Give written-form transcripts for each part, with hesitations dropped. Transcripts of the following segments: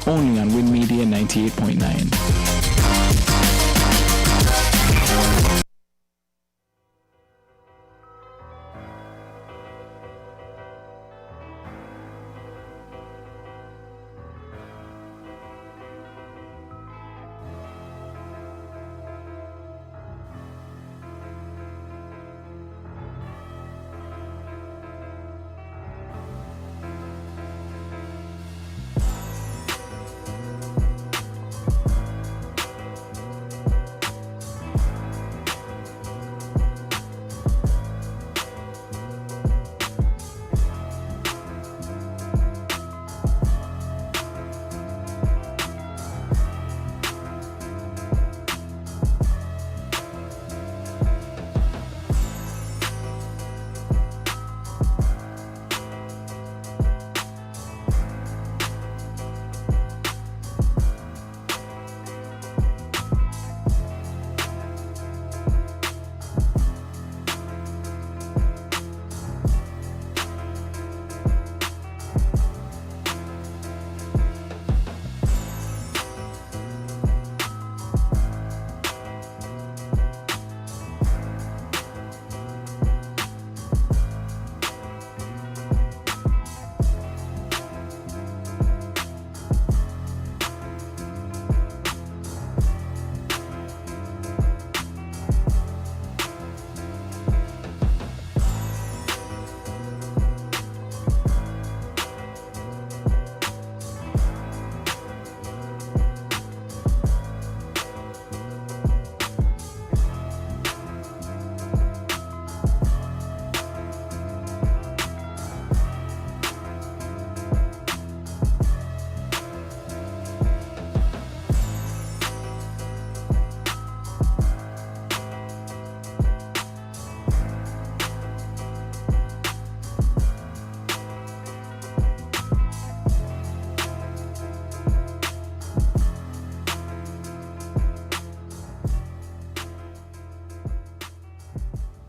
only on WINNMedia 98.9.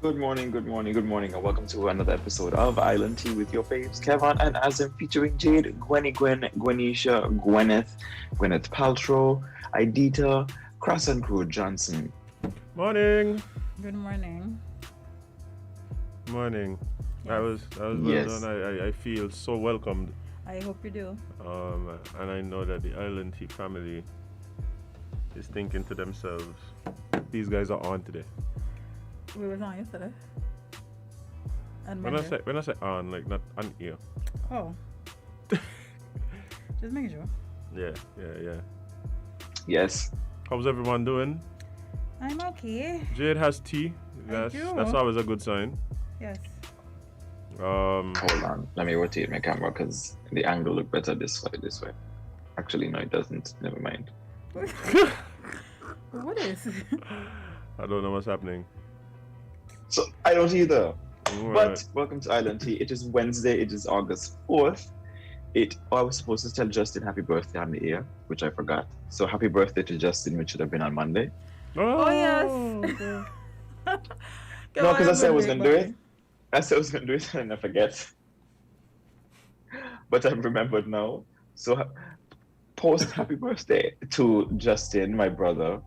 Good morning, and welcome to another episode of Island Tea with your faves, Kevon and Azem, featuring Jade, Gwenny, Gwenisha, Gwyneth Paltrow, Idita, Cross and Crew Johnson. Morning. Good morning. Morning. Yes. That was well Yes. done. I feel so welcomed. I hope you do. And I know that the Island Tea family is thinking to themselves, these guys are on today. We was on yesterday. And When I say on, like not on ear. Oh. Just making sure. Yeah. Yes. How's everyone doing? I'm okay. Jade has tea. That's do. always a good sign. Yes. Hold on. Let me rotate my camera because the angle look better this way. Actually, no, it doesn't. Never mind. What is? I don't know what's happening. So, I don't either. Right. But welcome to Island Tea. It is Wednesday. It is August 4th. I was supposed to tell Justin happy birthday on the air, which I forgot. So happy birthday to Justin, which should have been on Monday. Oh, yes. No, because I said I was going to do it. And I forget. But I've remembered now. So post happy birthday to Justin, my brother,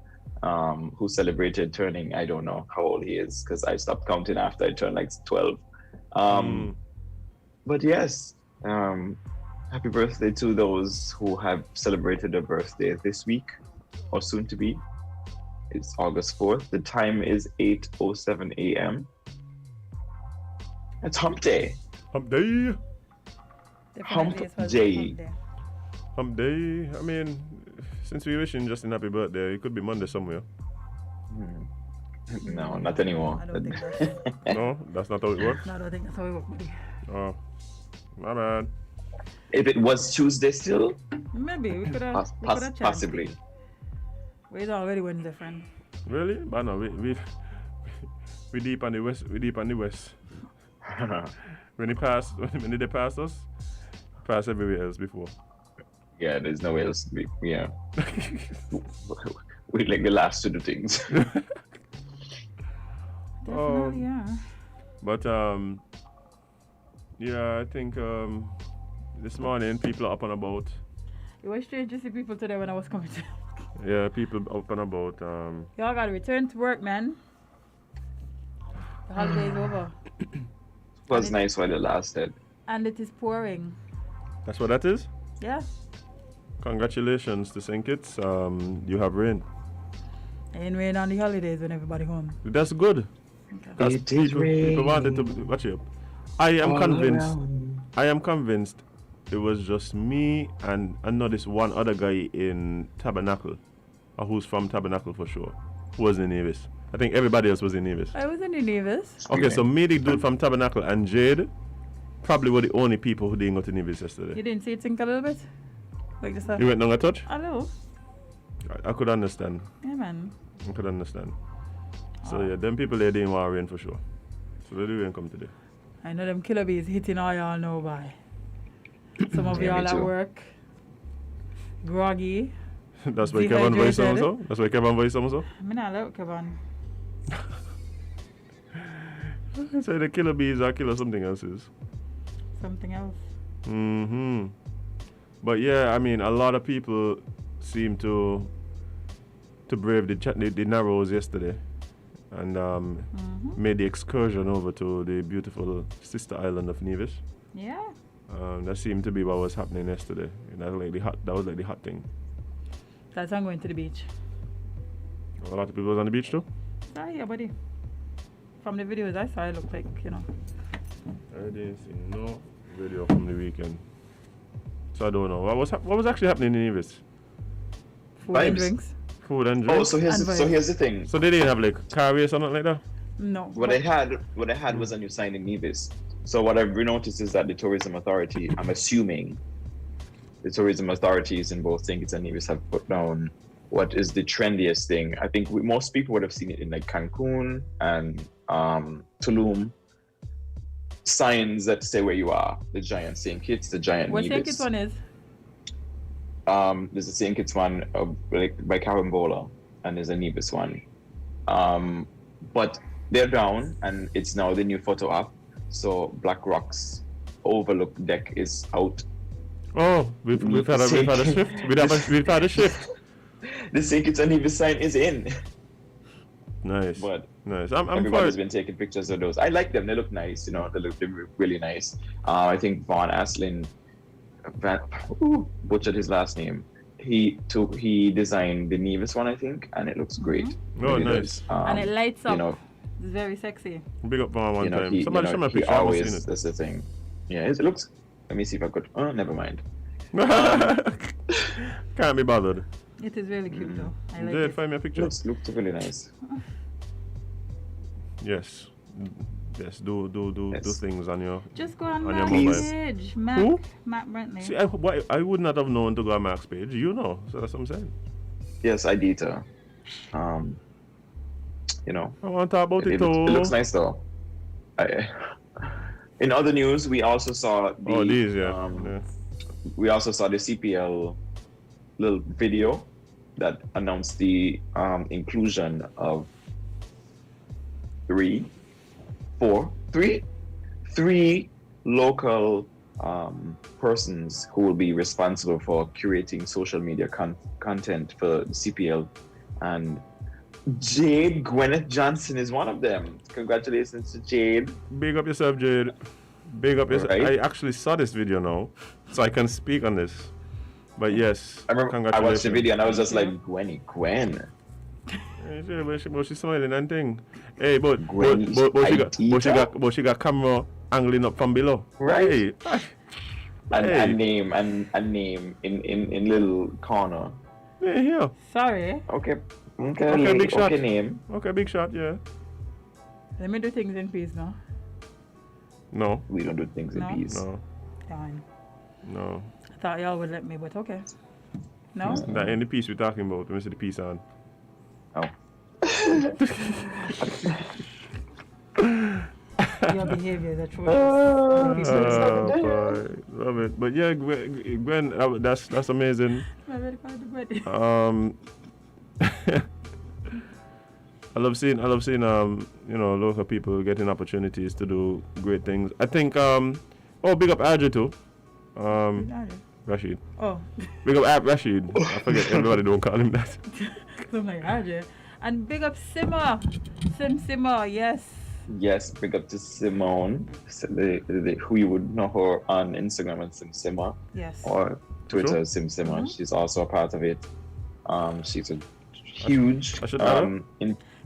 who celebrated turning, I don't know how old he is, because I stopped counting after I turned like 12. But yes, happy birthday to those who have celebrated their birthday this week, or soon to be. It's August 4th. The time is 8:07 a.m. It's hump day. Hump day. Hump Definitely, it was day. hump day. Hump day. I mean, since we wishing Justin happy birthday, it could be Monday somewhere. No, not anymore. I don't think that's... No, that's not how it works. No, I don't think that's how it works, buddy. Oh, my bad. If it was Tuesday still, Maybe we could have possibly. It's already Wednesday, friend. Really? But no, we deep on the west. We deep on the west. When they passed us, pass everywhere else before. Yeah, there's nowhere else to be. Yeah. We like the last to do things. Definitely, yeah. But yeah, I think this morning people are up and about. It was strange to see people today when I was coming to. Yeah, people up and about. Y'all gotta return to work, man. The holiday is over. It was nice while it lasted. And it is pouring. That's what that is? Yeah. Congratulations to St. Kitts. You have rain. Ain't rain on the holidays when everybody home. That's good. Because It is people wanted to watch it. I am all convinced. around. I am convinced it was just me and I know this one other guy in Tabernacle, or who's from Tabernacle for sure, who was in Nevis. I think everybody else was in Nevis. I was in the Nevis. Okay, so me, the dude from Tabernacle, and Jade probably were the only people who didn't go to Nevis You yesterday. didn't see it sink a little bit? Like just You went down a touch? a little. I could understand. Yeah, man. I could understand. So yeah, them people there didn't want rain for sure. So they didn't come today. I know them killer bees hitting all y'all know by. Some of Yeah, me y'all at too. work. Groggy. That's why Kevon voice Dehydrated. also. That's why Kevon voice also. I mean, I love Kevon. So the killer bees are killer something else is. Something else. Mm-hmm. But yeah, I mean, a lot of people seem to brave the narrows yesterday, and made the excursion over to the beautiful sister island of Nevis. Yeah. That seemed to be what was happening yesterday. That was like the hot thing. That's why I'm going to the beach. A lot of people was on the beach too. Ah, yeah, buddy. From the videos I saw, it looked like, you know. I didn't see no video from the weekend, so I don't know what was actually happening in Nevis. Food and Vibes. drinks. Food and Oh, drinks. so here's And the thing. So they didn't have like car race or something like that. No. What I had was a new sign in Nevis. So what I've noticed is that the tourism authority, I'm assuming, the tourism authorities in both St. Kitts and Nevis have put down what is the trendiest thing. I think most people would have seen it in like Cancun and Tulum. Signs that say where you are. The giant St. Kitts, the giant What Nevis. St. Kitts one is? There's a St. Kitts one like by Carambola, and there's a Nevis one. But they're down, and it's now the new photo app. So Black Rock's overlook deck is out. Oh, we've had a shift. We've had a shift. The St. Kitts and Nevis sign is in. Nice. But nice. I'm for everybody's it. been taking pictures of those. I like them. They look nice. You know, they look really nice. I think Von Aslin butchered his last name. He designed the Nevis one, I think, and it looks great. Oh, Really nice. does. And it lights up. You know, It's very sexy. Big up for one you know, time. he, Somebody you show know, me a he picture. I haven't always, seen it. that's the thing. Yeah, it looks, let me see if I could, never mind. Can't be bothered. It is really cute though. I like Jade, it. find me a picture. Looks really nice. Yes. Yes, do Yes. things on your. Just go on On your Mac's mobile. page. Who? Mac Brentley. See, I would not have known to go on Mark's page. You know, so that's what I'm saying. Yes, I did. You know, I want to talk about it it too. looks nice though. In other news, we also saw the, These, yeah. Yeah. we also saw the CPL little video that announced the inclusion of three local persons who will be responsible for curating social media content for the CPL, and Jade Gwyneth Johnson is one of them. Congratulations to Jade. Big up yourself, Jade. Big up yourself. Right. I actually saw this video now, so I can speak on this. But yes, I remember I congratulations. watched the video and I was just Thank like, Gwen. But she's smiling and thing. Hey, but she got camera angling up from below. Right. Hey. And Hey. a name in little corner. Yeah, here. Sorry. Okay, Big shot. okay, name. Okay, big shot, yeah. Let me do things in peace now. No, We don't do things in No. peace. no, Darn. no. I thought y'all would let me, but okay. No? That ain't the piece we're talking about. Let me see the piece on. Oh. Your behavior is atrocious. Boy, love it. But yeah, Gwen, that's amazing. I'm ready for the wedding. I love seeing local people getting opportunities to do great things. I think big up Adri too. Rashid. Oh. Big up App Rashid. I forget everybody don't call him that. Oh my God, yeah. And big up Simmer. Simmer, yes. Yes, big up to Simone, who you would know her on Instagram as Simma, Yes. or Twitter Sure. as Simma. Mhm. She's also a part of it. She's a huge, I should know.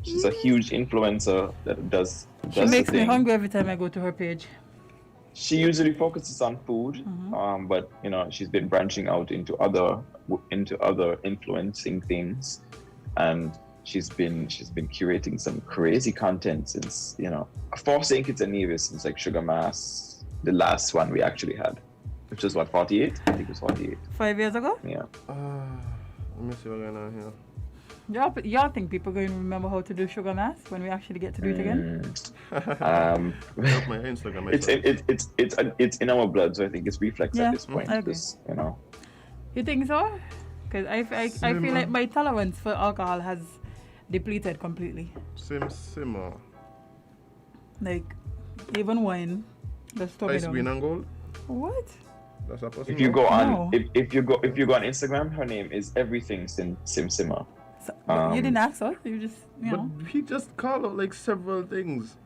she's a huge influencer that does She the makes me thing. hungry every time I go to her page. She usually focuses on food, but you know she's been branching out into other influencing things, and she's been curating some crazy content since for St. Kitts and Nevis, since like Sugar Mass, the last one we actually had, which was what 48. I think it was 48. 5 years ago? Yeah. Let me see what's going on here. Y'all think people going to remember how to do sugar mass when we actually get to do it again? Look my Instagram. It's in our blood, so I think it's reflex Yeah, at this point. I agree. Just, You think so? Because I feel like my tolerance for alcohol has depleted completely. Simmer. Like, even wine, just stop Ice it green down. and gold. What? That's a person. if you go on, No. if you go on Instagram, her name is everything Simma. So, but you didn't ask us. You just, But he just called out like several things.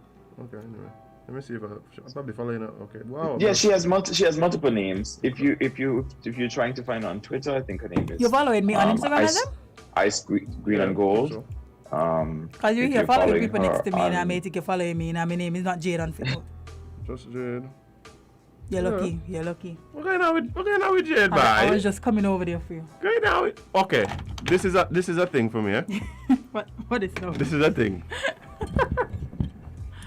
Okay, anyway. Let me see if I'm probably following up. Okay. Wow. Yeah, she has multiple names. If you're trying to find her on Twitter, I think her name is. You following me on Instagram, Ice, Azem? Ice Green and Gold. Because you're if here following following people next to me, and I on- may think you're following me, and my name is not Jade on Facebook. Just Jade. You're lucky. You're lucky. What going on with Jade, I bye? was just coming over there for you. Going on with. Okay. This is a thing for me. Eh? What is no? This is a thing.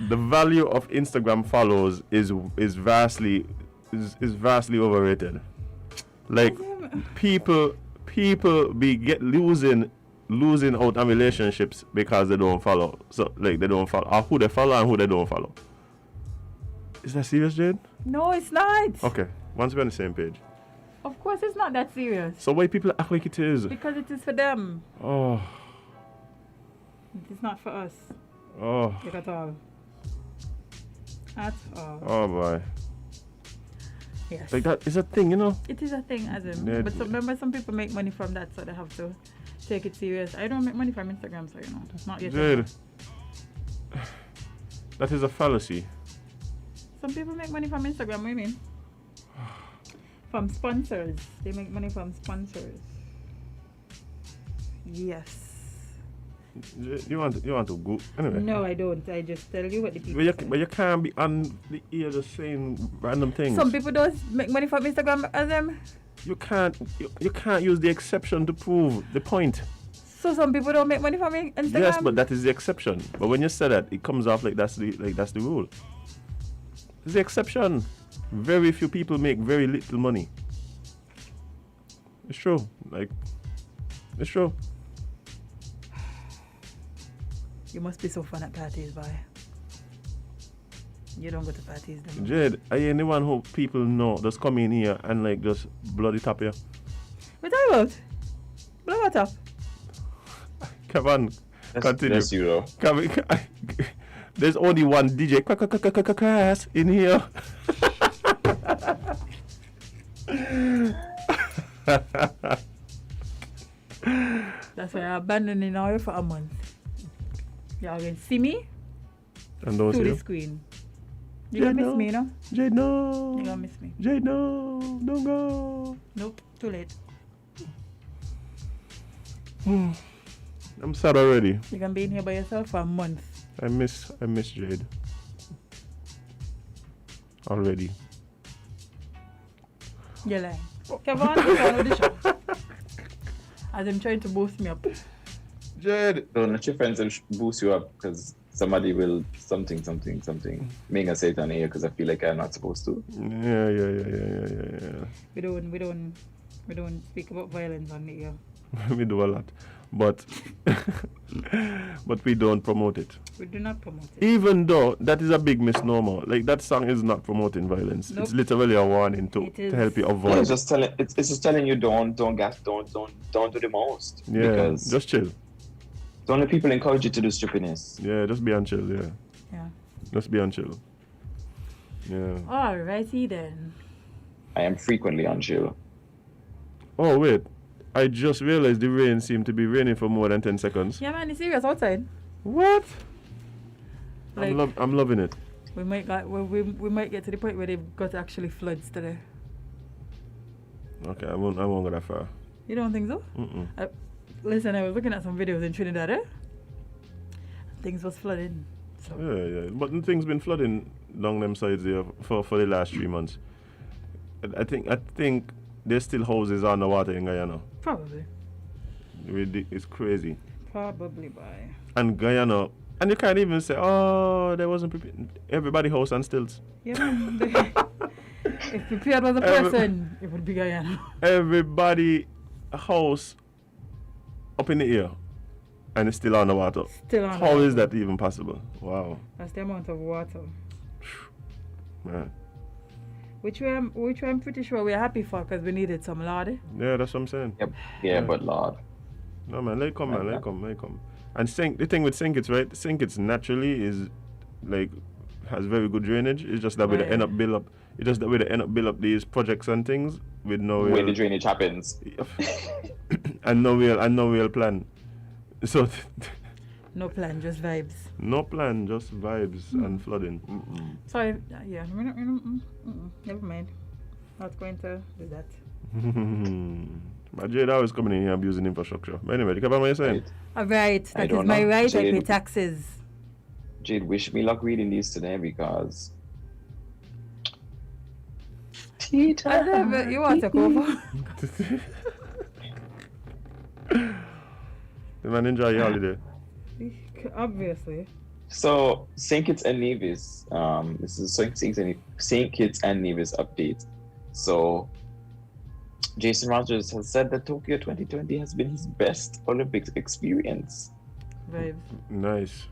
The value of Instagram follows is vastly overrated. Like people be losing out on relationships because they don't follow. So like they don't follow, or who they follow and who they don't follow. Is that serious, Jade? No, it's not. Okay, once we're on the same page. Of course, it's not that serious. So why people act like it is? Because it is for them. Oh, It is not for us. oh, Like at all. At all. oh boy. Yes. Like that is a thing, you know? It is a thing, Azem. Yeah, But remember, some people make money from that, so they have to take it serious. I don't make money from Instagram, so not yet. Jade, that is a fallacy. Some people make money from Instagram. What do you mean? From sponsors. They make money from sponsors. Yes. You want to go anyway? No, I don't. I just tell you what the people say. But you can't be on the ear just saying random things. Some people don't make money from Instagram, Azem. You can't use the exception to prove the point. So some people don't make money from Instagram. Yes, but that is the exception. But when you say that, it comes off like that's the rule. It's the exception. Very few people make very little money. It's true. Like, it's true. You must be so fun at parties, boy. You don't go to parties, do you? Jade, are you anyone who people know just come in here and like just bloody tap you? What are you about? Blow what up? Kevon, continue. That's you though. There's only one DJ Crass in here. That's why I abandoned it now for a month. Y'all can see me And don't through see the you. screen. You gonna miss me, no? Jade, no. You gonna miss me? Jade, no. Don't go. Nope, too late. I'm sad already. You're gonna be in here by yourself for a month. I miss Jade. Already. You're lying. Kevon, you follow the show. As I'm trying to boost me up. Jade. Don't let your friends boost you up because somebody will something. Me gonna say it on here because I feel like I'm not supposed to. Yeah. We don't speak about violence on the air. We do a lot. But we don't promote it. We do not promote it. Even though that is a big misnomer. Like that song is not promoting violence. Nope. It's literally a warning to It is. help you Yeah, avoid. it's just telling you don't do the most. Yeah, Because just chill. don't let people encourage you to do stupidness. Yeah, just be on chill, yeah. Yeah. Just be on chill. Yeah. Alrighty then. I am frequently on chill. Oh wait, I just realized the rain seemed to be raining for more than 10 seconds. Yeah, man, it's serious outside. What? Like, I'm loving it. we might get to the point where they've got actually floods today. Okay, I won't go that far. You don't think so? Mm-mm. Listen, I was looking at some videos in Trinidad, things was flooding. So. Yeah. But things been flooding along them sides there for the last 3 months. I think there's still houses on the water in Guyana. Probably. It's crazy. Probably by. And Guyana, and you can't even say, oh, there wasn't prepared. Everybody house on stilts. Yeah, man. If prepared was a person, it would be Guyana. Everybody house up in the air, and it's still on the water. Still on. How is that even possible? Wow. That's the amount of water. Man. Which I'm pretty sure we're happy for because we needed some Lord. Yeah, that's what I'm saying. Yep. Yeah, but Lord. No man, let it come, man. Let it come. And the thing with St. Kitts, right? St. Kitts naturally is like has very good drainage. It's just that we end up build up. It's just that we end up build up these projects and things with no where the drainage happens. and no real plan. So no plan, just vibes. No plan, just vibes and flooding. Sorry, yeah. Never mind. Not going to do that. But Jade always coming in here abusing infrastructure. But anyway, Kevon, what you saying? Right, that is my right. Jade, I pay taxes. Jade, wish me luck reading these today because. You want to go over? The man enjoy your holiday. Obviously. So St. Kitts and Nevis, this is St. Kitts and Nevis update. So Jason Rogers has said that Tokyo 2020 has been his best Olympics experience. Vibes. Nice.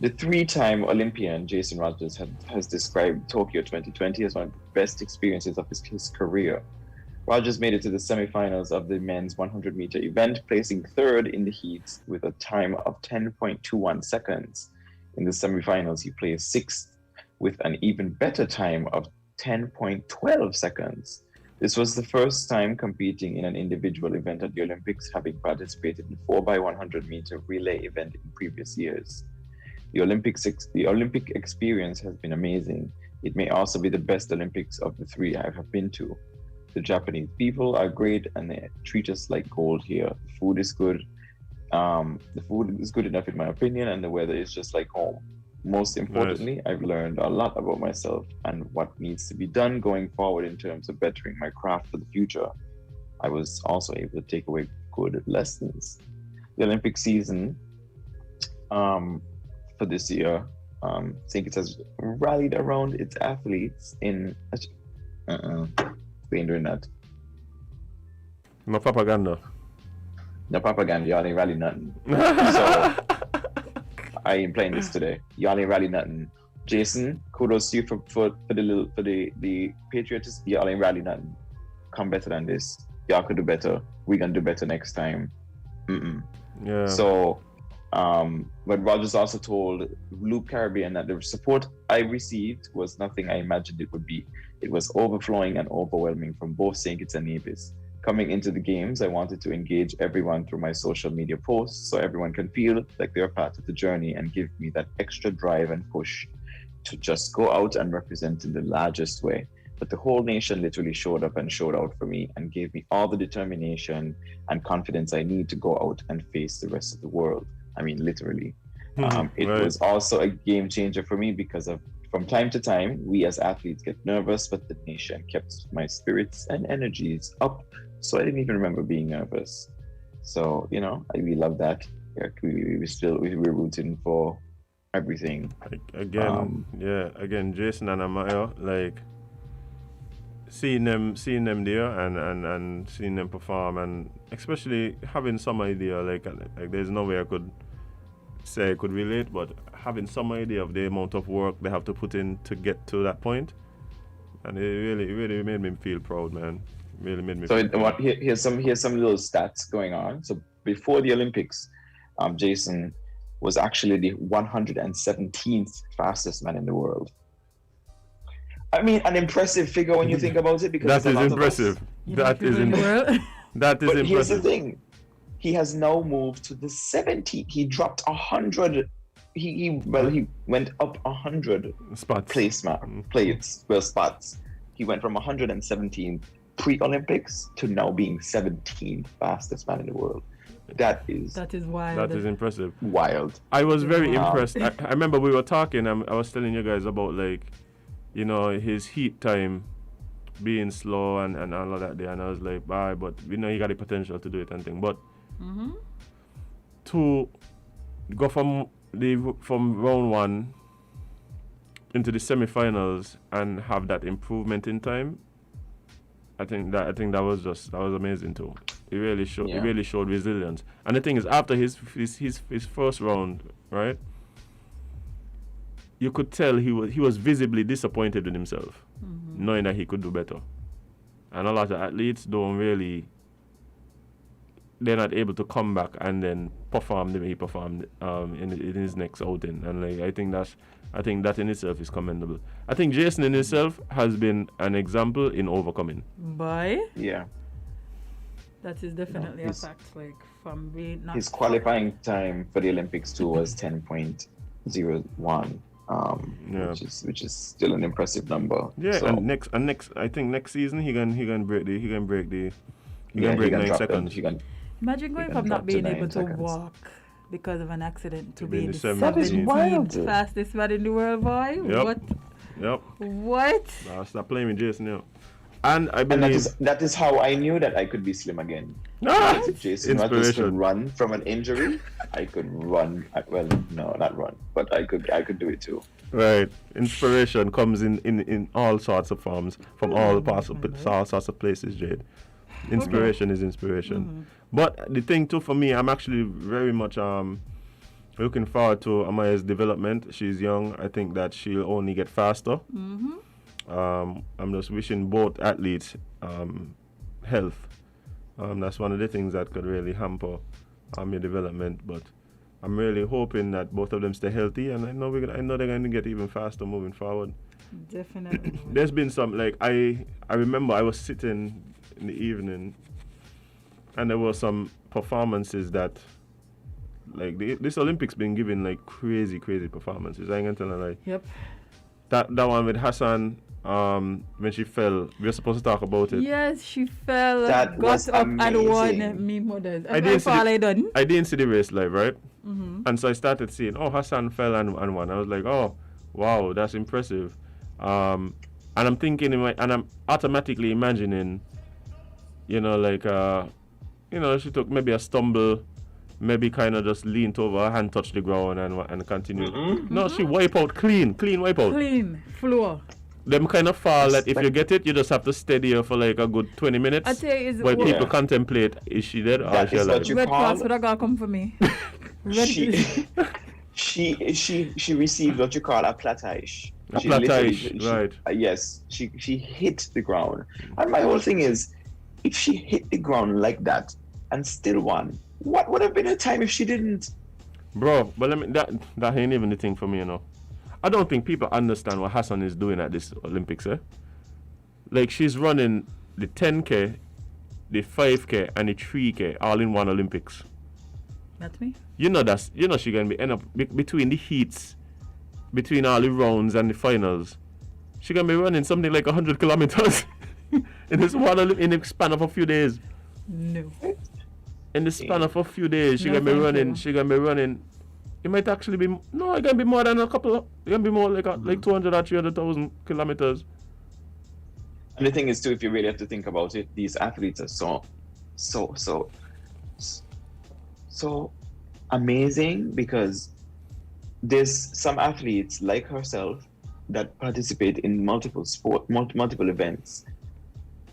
The three-time Olympian Jason Rogers has described Tokyo 2020 as one of the best experiences of his career. Rogers made it to the semifinals of the men's 100-meter event, placing third in the heat with a time of 10.21 seconds. In the semifinals, he placed sixth with an even better time of 10.12 seconds. This was the first time competing in an individual event at the Olympics, having participated in 4x100-meter relay event in previous years. The Olympic experience has been amazing. It may also be the best Olympics of the three I have been to. The Japanese people are great and they treat us like gold here. The food is good. The food is good enough in my opinion, and the weather is just like home. Most importantly, nice. I've learned a lot about myself and what needs to be done going forward in terms of bettering my craft for the future. I was also able to take away good lessons. The Olympic season for this year, St. Kitts has rallied around its athletes in... We ain't doing that. No propaganda. No propaganda, y'all ain't rally nothing. So I ain't playing this today. Y'all ain't rally nothing. Jason, kudos to you for the patriotism. Y'all ain't rally nothing. Come better than this. Y'all could do better. We gonna do better next time. Yeah. So but Rogers also told Loop Caribbean that the support I received was nothing I imagined it would be. It was overflowing and overwhelming from both St. Kitts and Nevis. Coming into the games, I wanted to engage everyone through my social media posts so everyone can feel like they're part of the journey and give me that extra drive and push to just go out and represent in the largest way. But the whole nation literally showed up and showed out for me and gave me all the determination and confidence I need to go out and face the rest of the world. I mean, literally. It was also a game changer for me because from time to time, we as athletes get nervous, but the nation kept my spirits and energies up. So I didn't even remember being nervous. So, we love that. We're rooting for everything. Again, Jason and Amaya, like seeing them there and seeing them perform, and especially having some idea, like there's no way I could say I could relate, but having some idea of the amount of work they have to put in to get to that point, and it really made me feel proud, man. Really made me. So here's some little stats going on. So before the Olympics, Jason was actually the 117th fastest man in the world. I mean, an impressive figure when you think about it, because That there's a is lot of us. impressive. You That know, is people in the impressive. world. That is But here's the impressive. thing: he has now moved to the 70. He dropped 100. He went up 100 Spots. spots. He went from 117 pre-Olympics to now being 17th fastest man in the world. That is wild. That is impressive. wild. I was very Wow. impressed. I remember we were talking. I was telling you guys about, like, you know, his heat time being slow and all of that there, and I was like, bye, but we know he got the potential to do it and thing. But to go from round one into the semifinals and have that improvement in time, I think that was amazing too. It really showed resilience. And the thing is, after his first round, right, you could tell he was visibly disappointed in himself, knowing that he could do better. And a lot of athletes they're not able to come back and then perform the way he performed in his next outing. And like, I think that in itself is commendable. I think Jason in himself has been an example in overcoming. Boy, Yeah. that is definitely a fact. Like, from being not His qualifying time for the Olympics too was 10.01. Which is still an impressive number. Yeah, so, and next I think next season he can break 9 seconds. Imagine going can from drop not to being 9 able seconds. to walk because of an accident to To be being in the the 17th. That is wild. 17th fastest man in the world, boy. Yep. Yep. What? Nah, stop playing with Jason now. And I and believe that is how I knew that I could be slim again. Ah! Because if Jason was just to Inspiration. run from an injury, I could run. Well, no, not run, but I could do it too. Right. Inspiration comes in all sorts of forms from all sorts of places, Jade. Inspiration is inspiration. But the thing too for me, I'm actually very much looking forward to Amaya's development. She's young. I think that she'll only get faster. I'm just wishing both athletes health. That's one of the things that could really hamper your development. But I'm really hoping that both of them stay healthy, and I know they're going to get even faster moving forward. Definitely. There's been some, like, I remember I was sitting in the evening, and there were some performances that, like, this Olympics been giving like crazy performances. I ain't gonna tell a lie. Yep. That one with Hassan, when she fell, we were supposed to talk about it. Yes, she fell, That got was up and amazing. won me mothers. I didn't see I done. I didn't see the race live, right? And so I started seeing, Hassan fell and won. I was like, oh, wow, that's impressive. And I'm thinking, and I'm automatically imagining, like, she took maybe a stumble, maybe kind of just leaned over, her hand touched the ground and continued. No, she wipe out, clean wipe out. Clean floor. Them kind of fall that if you get it, you just have to steady her for like a good 20 minutes. I tell you, while people contemplate, is she dead or is she alive? you Red call- Cross would have got come for me. She received what you call a platiche. A She platiche, literally- right. Yes, she hit the ground. And my whole thing is, if she hit the ground like that and still won, what would have been her time if she didn't? Bro, but that ain't even the thing for me, I don't think people understand what Hassan is doing at this Olympics, eh? Like, she's running the 10K, the 5K, and the 3K all in one Olympics. That's me. She gonna end up between the heats, between all the rounds and the finals. She gonna be running something like 100 kilometers in this in the span of a few days. No. In the span of a few days, she No, gonna be thank running. you. She gonna be running. It might actually be it's gonna be more than a couple. It's gonna be more like 200 or 300,000 kilometers. And the thing is too, if you really have to think about it, these athletes are so amazing, because there's some athletes like herself that participate in multiple events.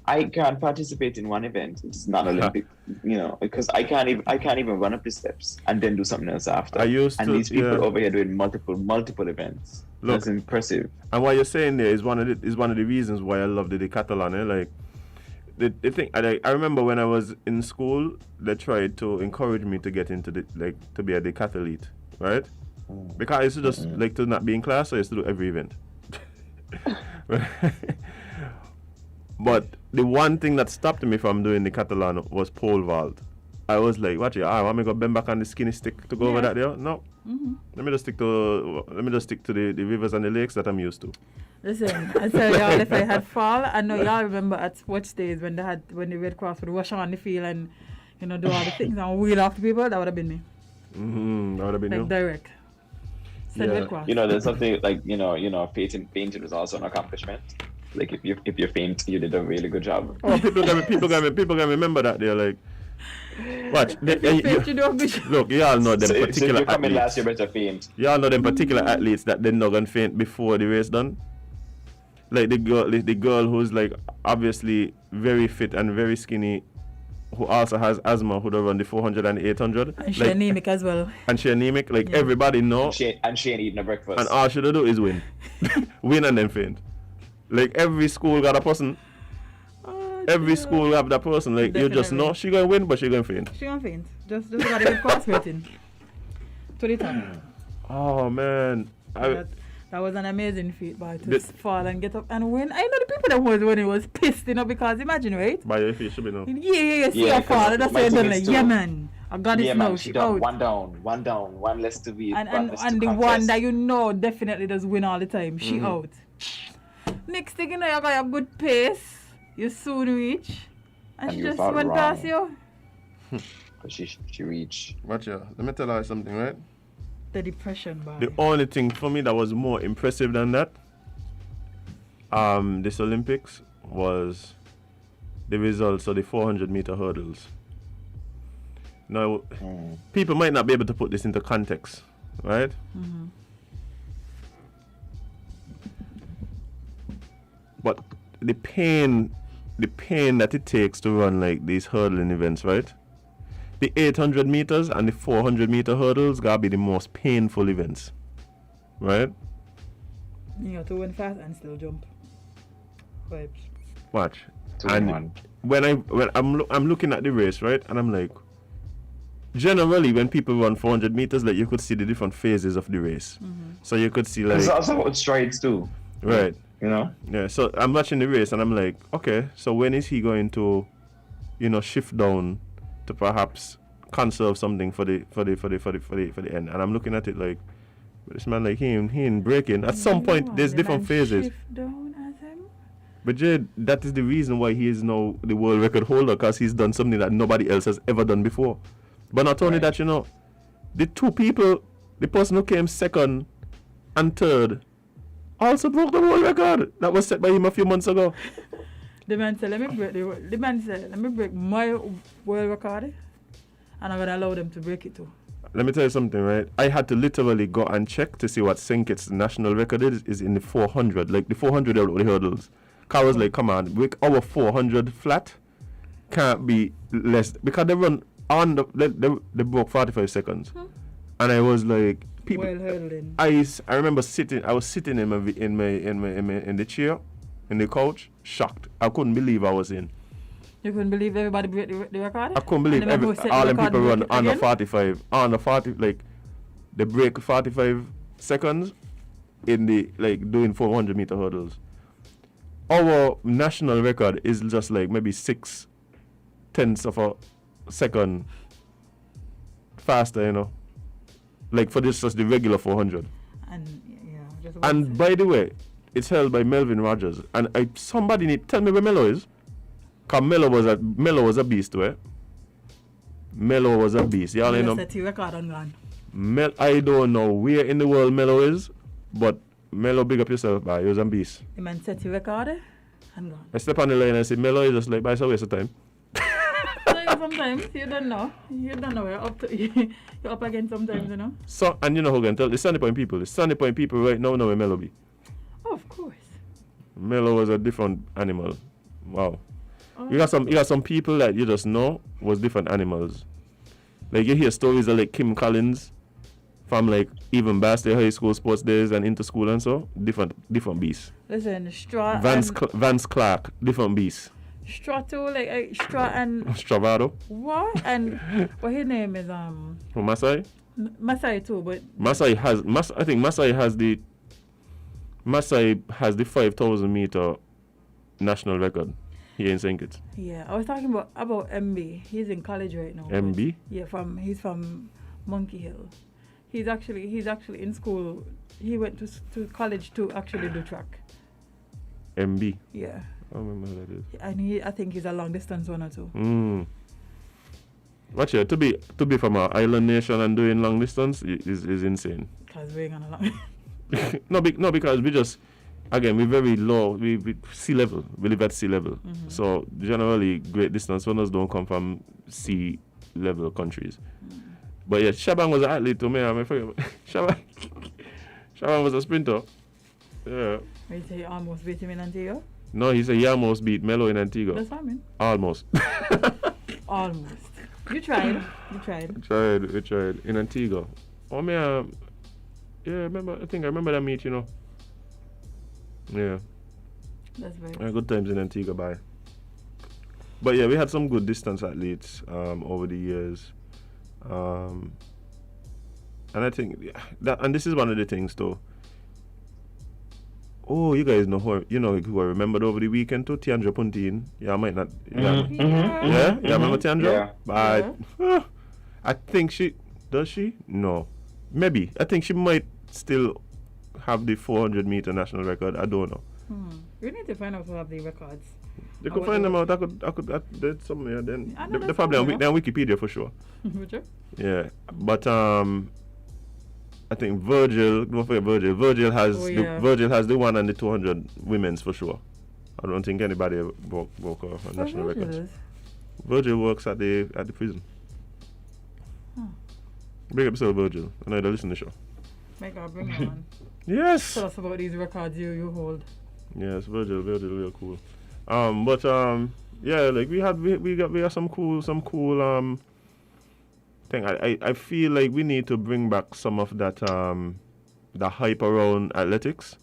I can't participate in one event. It's not Olympic, because I can't even run up the steps and then do something else after. These people over here doing multiple events. Look, that's impressive. And what you're saying there is one of the reasons why I love the decathlon. Like, the thing, I remember when I was in school, they tried to encourage me to get into to be a decathlete, right? Because I used to just like to not be in class, so I used to do every event. But the one thing that stopped me from doing the Catalan was pole vault. I was like, watch it, I want me to go bend back on the skinny stick to go over that there. No. Let me just stick to the rivers and the lakes that I'm used to. Listen, I tell y'all, if I had fall, I know y'all remember at sports days when the Red Cross would wash on the field and do all the things and wheel off the people. That would have been me. That would have been like you. direct. Said Red Cross. There's something like painting was also an accomplishment. Like if you faint, you did a really good job. Oh, people can remember that. They're like, watch. Look, y'all know them particular so if you come in athletes. last, you better faint. Y'all know them particular athletes that they not gonna faint before the race done. Like the girl who's like obviously very fit and very skinny, who also has asthma, who run the 400 and 800. And she anemic as well. And she anemic. Like everybody know. And she ain't eating a breakfast. And all she do is win. Win and then faint. Like every school got a person. Every school have that person. Like Definitely. you just know she gonna win, but she gonna faint. She gonna faint. Just got to cross waiting. To the top. Oh man. That was an amazing feat, boy. To fall and get up and win. I know the people that was when it was pissed, because imagine, right? By your face should be no. Yeah, see her fall. And that's why they're like, yeah, man. I got it now. She out. One down, one less to beat. And the one that definitely does win all the time. She out. Next thing you know, you got a good pace. You soon reach. And she just went past you. But she reached. Watch ya. Let me tell her something, right? The depression, boy. The only thing for me that was more impressive than that, this Olympics, was the results of the 400-meter hurdles. Now, people might not be able to put this into context, right? But the pain that it takes to run like these hurdling events, right? The 800 meters and the 400 meter hurdles gotta be the most painful events, right? You got to run fast and still jump. Vibes. Watch. And when I'm looking at the race, right, and I'm like, generally when people run 400 meters, like you could see the different phases of the race. So you could see like. It's also about strides too. Right. Yeah. So I'm watching the race and I'm like, okay, so when is he going to, shift down to perhaps conserve something for the end? And I'm looking at it like, this man like he ain't breaking. At some point, there's different phases. Shift down, Azem? But Jade, that is the reason why he is now the world record holder, because he's done something that nobody else has ever done before. But not only that, the two people, the person who came second and third, also broke the world record that was set by him a few months ago. The man said, let me break my world record, and I'm gonna allow them to break it too. Let me tell you something, right? I had to literally go and check to see what Senket's national record is in the 400, like the 400 hurdles. I was like, come on, our 400 flat can't be less, because they run on they broke 45 seconds, and I was like, people. Well hurdling. I remember I was sitting in the chair, in the couch, shocked. I couldn't believe I was in. You couldn't believe everybody break the record? I couldn't believe all them people run under 45, under 40, like they break 45 seconds in the doing 400 meter hurdles. Our national record is just like maybe 0.6 of a second faster, like for this just the regular 400. And by the way, it's held by Melvin Rogers. And somebody need tell me where Melo is. Cause Melo was a beast, right? Melo was a beast. Y'all know. I don't know where in the world Melo is, but Melo, big up yourself, boy. He was a beast. The man set the record and gone. I step on the line and say, Melo is just like, it's a waste of time. Sometimes you don't know. You're up against sometimes, So, and who can tell? The Sandy Point people right now know where Melo be. Oh, of course. Melo was a different animal. Wow. You got some people that you just know was different animals. Like you hear stories of like Kim Collins from like even Bastille High School sports days and into school and so different beasts. Listen, Vance Clark, different beasts. Strato, like Stra and Stravado. What? And what his name is Masai? Masai too, but I think Masai has the Masai has the 5,000 meter national record here in St. Kitts. Yeah, I was talking about MB. He's in college right now. MB? Yeah, he's from Monkey Hill. He's actually in school. He went to college to actually do track. MB? Yeah. I don't remember who that is. And I think he's a long distance runner too. Watch it, to be from an island nation and doing long distance is insane. Because we're gonna long. No, because we just, again, we're very low. We sea level. We live at sea level. Mm-hmm. So generally, great distance runners don't come from sea level countries. But yeah, Shaban was an athlete to me. I forget. Shaban was a sprinter. Yeah. Wait, he almost beat him in Antigua? No, he said he almost beat Melo in Antigua. That's what I mean. Almost. Almost. You tried. We tried in Antigua. Oh man, yeah, I think I remember that meet, you know. Yeah. That's very Good times in Antigua, bye. But yeah, we had some good distance athletes over the years. And I think that, and this is one of the things though. Oh, you guys know who I remembered over the weekend too? Tiandra Puntin. Yeah, I might not. Yeah, yeah, remember Tiandra? Yeah. But I think does she? No. Maybe. I think she might still have the 400 meter national record. I don't know. We need to find out who have the records. You could find them out. There's somewhere then. They're probably on Wikipedia for sure. Would you? Yeah. But I think Virgil, don't forget Virgil. Virgil has the 1 and the 200 women's for sure. I don't think anybody broke a national record. Virgil works at the prison. Big episode, Virgil. I know they listen to the show. Make her bring her on. Yes. Tell us about these records you hold. Yes, Virgil real cool. Yeah, like we got some cool thing. I feel like we need to bring back some of that the hype around athletics.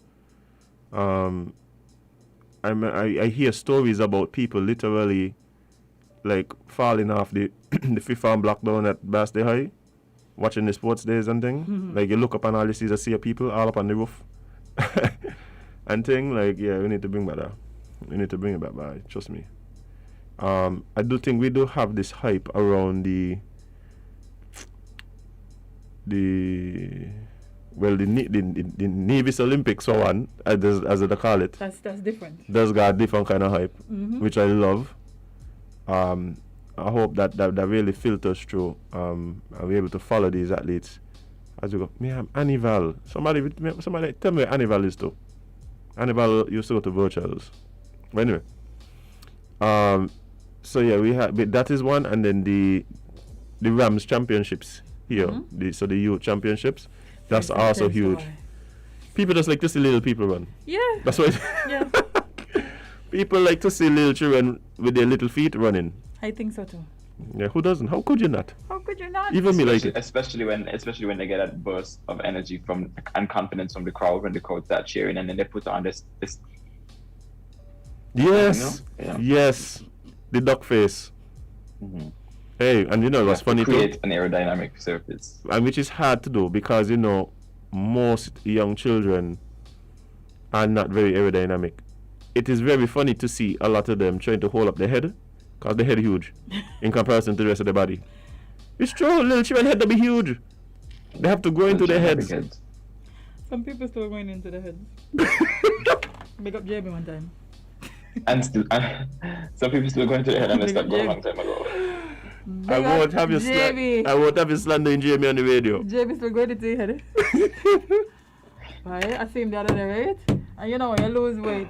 I hear stories about people literally like falling off the the fifth arm block down at Basday High, watching the sports days and thing. Like you look up and all you see is a sea of people all up on the roof. And thing, like, yeah, we need to bring back that. We need to bring it back, but trust me. I do think we do have this hype around the Nevis Olympics for one, as they call it. That's different. That's got a different kind of hype, which I love. I hope that really filters through. And we're able to follow these athletes as we go. Me, I'm Anival. Somebody tell me where Anival is too. Anival used to go to virtuals. But anyway. So yeah, we have that is one, and then the Rams championships here. The youth championships. That's also huge. People just like to see little people run. Yeah. That's why. Yeah. People like to see little children with their little feet running. I think so too. Yeah, who doesn't? How could you not? How could you not? Even me like it. Especially when they get that burst of energy and confidence from the crowd when the crowd start cheering, and then they put on this. Yes. You know? Yes. The duck face. Hey, and you know what's funny too? Create an aerodynamic surface. And which is hard to do because most young children are not very aerodynamic. It is very funny to see a lot of them trying to hold up their head because their head huge in comparison to the rest of their body. It's true, little children head to be huge. They have to grow into their heads. Some people still going into their heads. Make up Jamie one time. And still, some people still going to their head and they stopped going a long time ago. I won't have you slandering Jamie on the radio. Jamie still going into your head. Right? I see him the other day, right? And you know when you lose weight,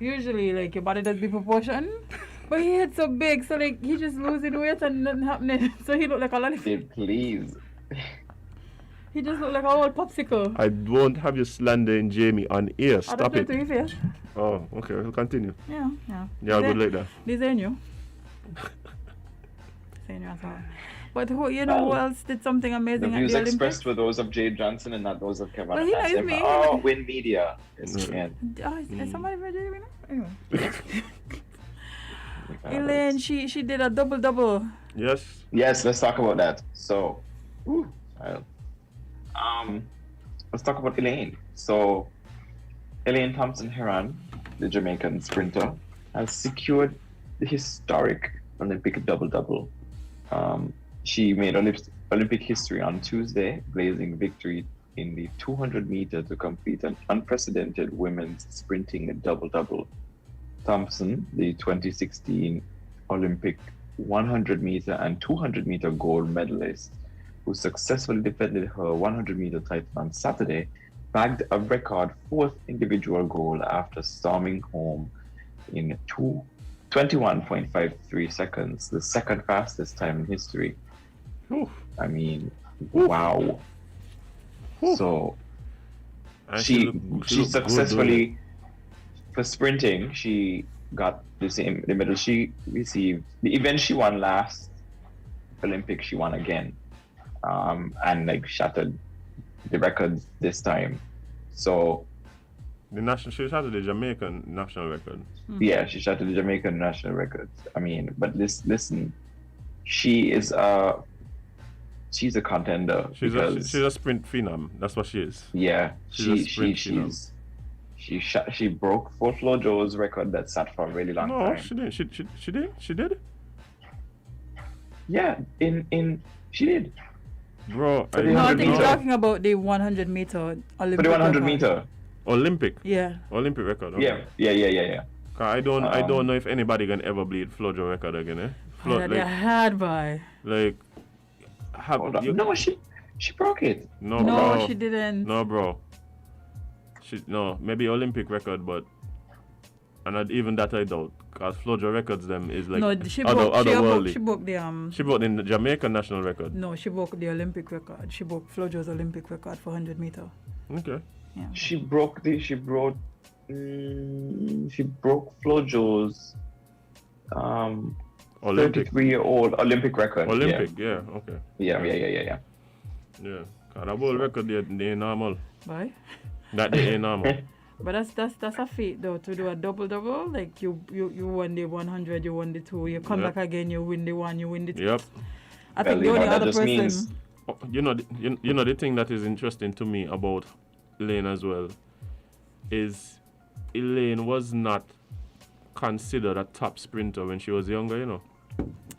usually like your body does be proportion. But he head so big, so like he just losing weight and nothing happening. So he look like a lollipop. Please. He just look like a old popsicle. I won't have you slandering Jamie on air. Stop it. To your face. Oh, okay. We'll continue. Yeah. Yeah, good like that. These ain't you. But who else did something amazing the at views the Olympics? expressed were those of Jade Johnson and not those of Kevon. Well, he knows me. Oh, WINNMedia. SKN. Is somebody for Jade? Anyway. Elaine, she did a double. Yes. Yes, let's talk about that. So, let's talk about Elaine. So, Elaine Thompson-Herron, the Jamaican sprinter, has secured the historic Olympic double-double. She made Olympic history on Tuesday, blazing victory in the 200 meter to complete an unprecedented women's sprinting double-double. Thompson, the 2016 Olympic 100 meter and 200 meter gold medalist, who successfully defended her 100 meter title on Saturday, bagged a record fourth individual goal after storming home in 21.53 seconds, the second fastest time in history. Oof. I mean, Oof. wow. Oof. So And she looked successfully, for sprinting, she got the medal she received. The event she won last Olympic, she won again, and like shattered the records this time. So she shattered the Jamaican national record. yeah, she shattered the Jamaican national records. I mean, but listen, she's a contender. She's a sprint phenom. That's what she is. Yeah, She's she broke Flo Jo's record that sat for a really long time. No, she didn't. She did. Yeah, she did. Bro, For the No, I 100 think you're meter. talking about the 100 meter Olympic For the 100 record. meter. Olympic Yeah. record. Okay. Yeah. 'Cause I don't know if anybody can ever beat Flojo record again. They're hard by. Like, Hold on. No, she broke it. No, No, bro. she didn't. No, bro. Maybe Olympic record, but even that I doubt. Cause Flojo records them is like No, she otherworldly. broke the She broke the Jamaican national record. No, she broke the Olympic record. She broke Flojo's Olympic record for 100 meter. Okay. Yeah. She broke Flojo's Olympic. 33-year-old Olympic record. Olympic, yeah. Okay. Yeah. Yeah. Cause that whole record they ain't normal. Bye. That they ain't normal. But that's a feat though, to do a double. Like you won the 100, you won the 2, you come Yep. back again, you win the 1, you win the 2. Yep. I think the Well, only that other just person. means- You know the thing that is interesting to me about Elaine as well is Elaine was not considered a top sprinter when she was younger, you know.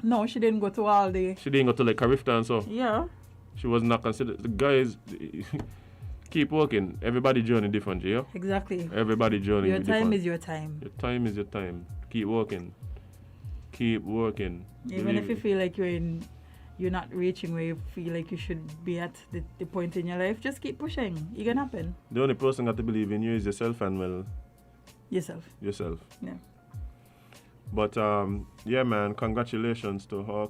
No, she didn't go to all the. She didn't go to like Carifta and so. Yeah. She was not considered. The guys keep working. Everybody journey different, yeah? Exactly. Everybody journey Your different. time is your time. Your time is your time. Keep working. Keep working. Even if you feel like you're not reaching where you feel like you should be at the point in your life, just keep pushing. It can happen. The only person got to believe in you is yourself and well Yourself. yourself. Yeah. But yeah, man, congratulations to her.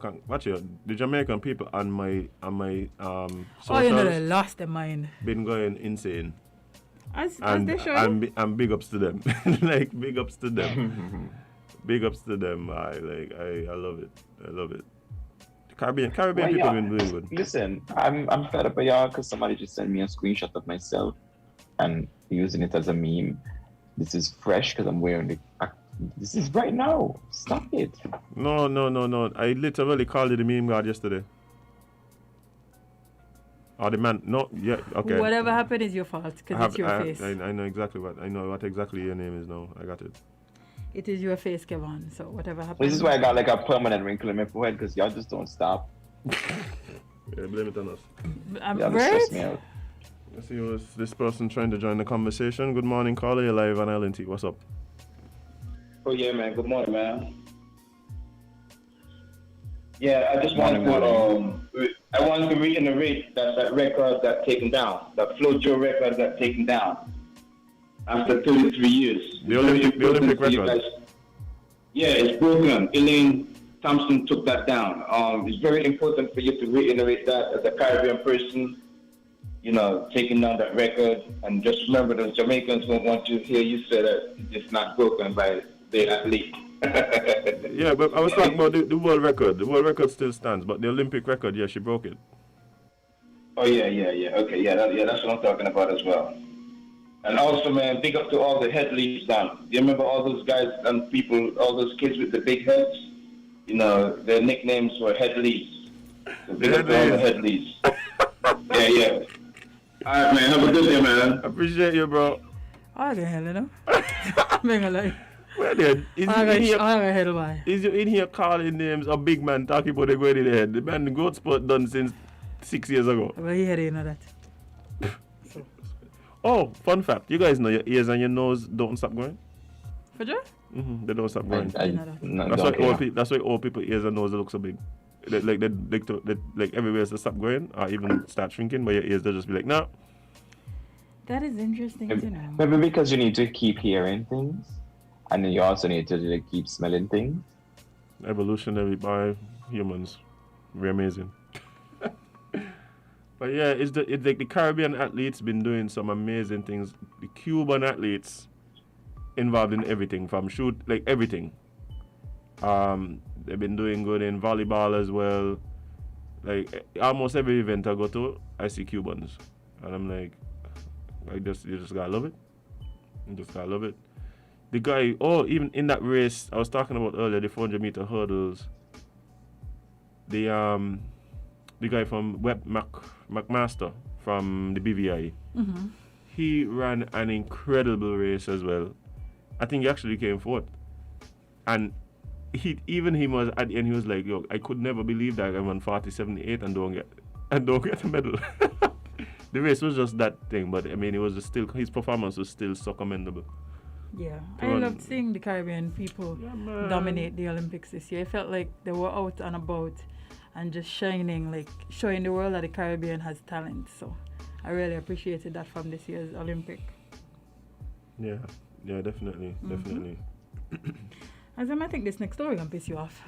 The Jamaican people on my Oh, socials you know they lost their mind. been going insane. As And they should. and big ups to them. Like big ups to them. Big ups to them. I love it. I love it. Caribbean Well, people yeah. been doing good. Listen, I'm fed up with y'all because somebody just sent me a screenshot of myself and using it as a meme. This is fresh because I'm wearing the. This is right now. Stop it. No. I literally called you the meme god yesterday. Oh, the man. No, yeah, okay. Whatever happened is your fault because it's your face. I know exactly what exactly your name is now. I got it. It is your face, Kevon. So whatever happened. This is why I got like a permanent wrinkle in my forehead because y'all just don't stop. Yeah, blame it on us. I'm Y'all just right. stress me out. Let's see who's this person trying to join the conversation. Good morning, caller. You're live on Island T. What's up? Oh yeah, man. Good morning, man. Yeah, I just wanted Morning, to I wanted to reiterate that record got taken down, that Flojo record got taken down after 33 years. The Olympic For you record. guys. Yeah, it's broken. Elaine Thompson took that down. It's very important for you to reiterate that as a Caribbean person, you know, taking down that record. And just remember, the Jamaicans won't want to hear you say that it's not broken by the athlete. Yeah, but I was talking about the world record. The world record still stands, but the Olympic record, yeah, she broke it. Oh yeah. Okay, that's what I'm talking about as well. And also, man, big up to all the head leads down. You remember all those guys and people, all those kids with the big heads? You know, their nicknames were head leads. So big up to all the head leads. Yeah. All right, man. Have a good day, man. Appreciate you, bro. I get hell, you know. Being alive. Well then, is I you get hell, why? in here calling names of big man talking about the going in the head? The man the goat spot done since 6 years ago. Well, you hear you know that. Oh, fun fact. You guys know your ears and your nose don't stop growing? For sure? They don't stop growing. No, That's don't why care. that's why old people ears and nose look so big. Like everywhere else they stop growing or even start shrinking, but your ears they'll just be like, nah. That is interesting to know. Maybe because you need to keep hearing things, and then you also need to like, keep smelling things. Evolutionary by humans. Very amazing. But yeah, it's like the Caribbean athletes been doing some amazing things. The Cuban athletes involved in everything from everything. They've been doing good in volleyball as well. Like almost every event I go to, I see Cubans, and I'm like, you just gotta love it. You just gotta love it. The guy, even in that race I was talking about earlier, the 400-meter hurdles. The guy from Webb McMaster from the BVI, he ran an incredible race as well. I think he actually came fourth, and he was at the end. He was like, "Yo, I could never believe that I won 40.78 and don't get a medal." The race was just that thing, but I mean, it was just still his performance was still so commendable. Yeah, I loved seeing the Caribbean people dominate the Olympics this year. I felt like they were out and about and just shining, like showing the world that the Caribbean has talent. So I really appreciated that from this year's Olympic. Yeah, definitely. Azem, I think this next story gonna piss you off.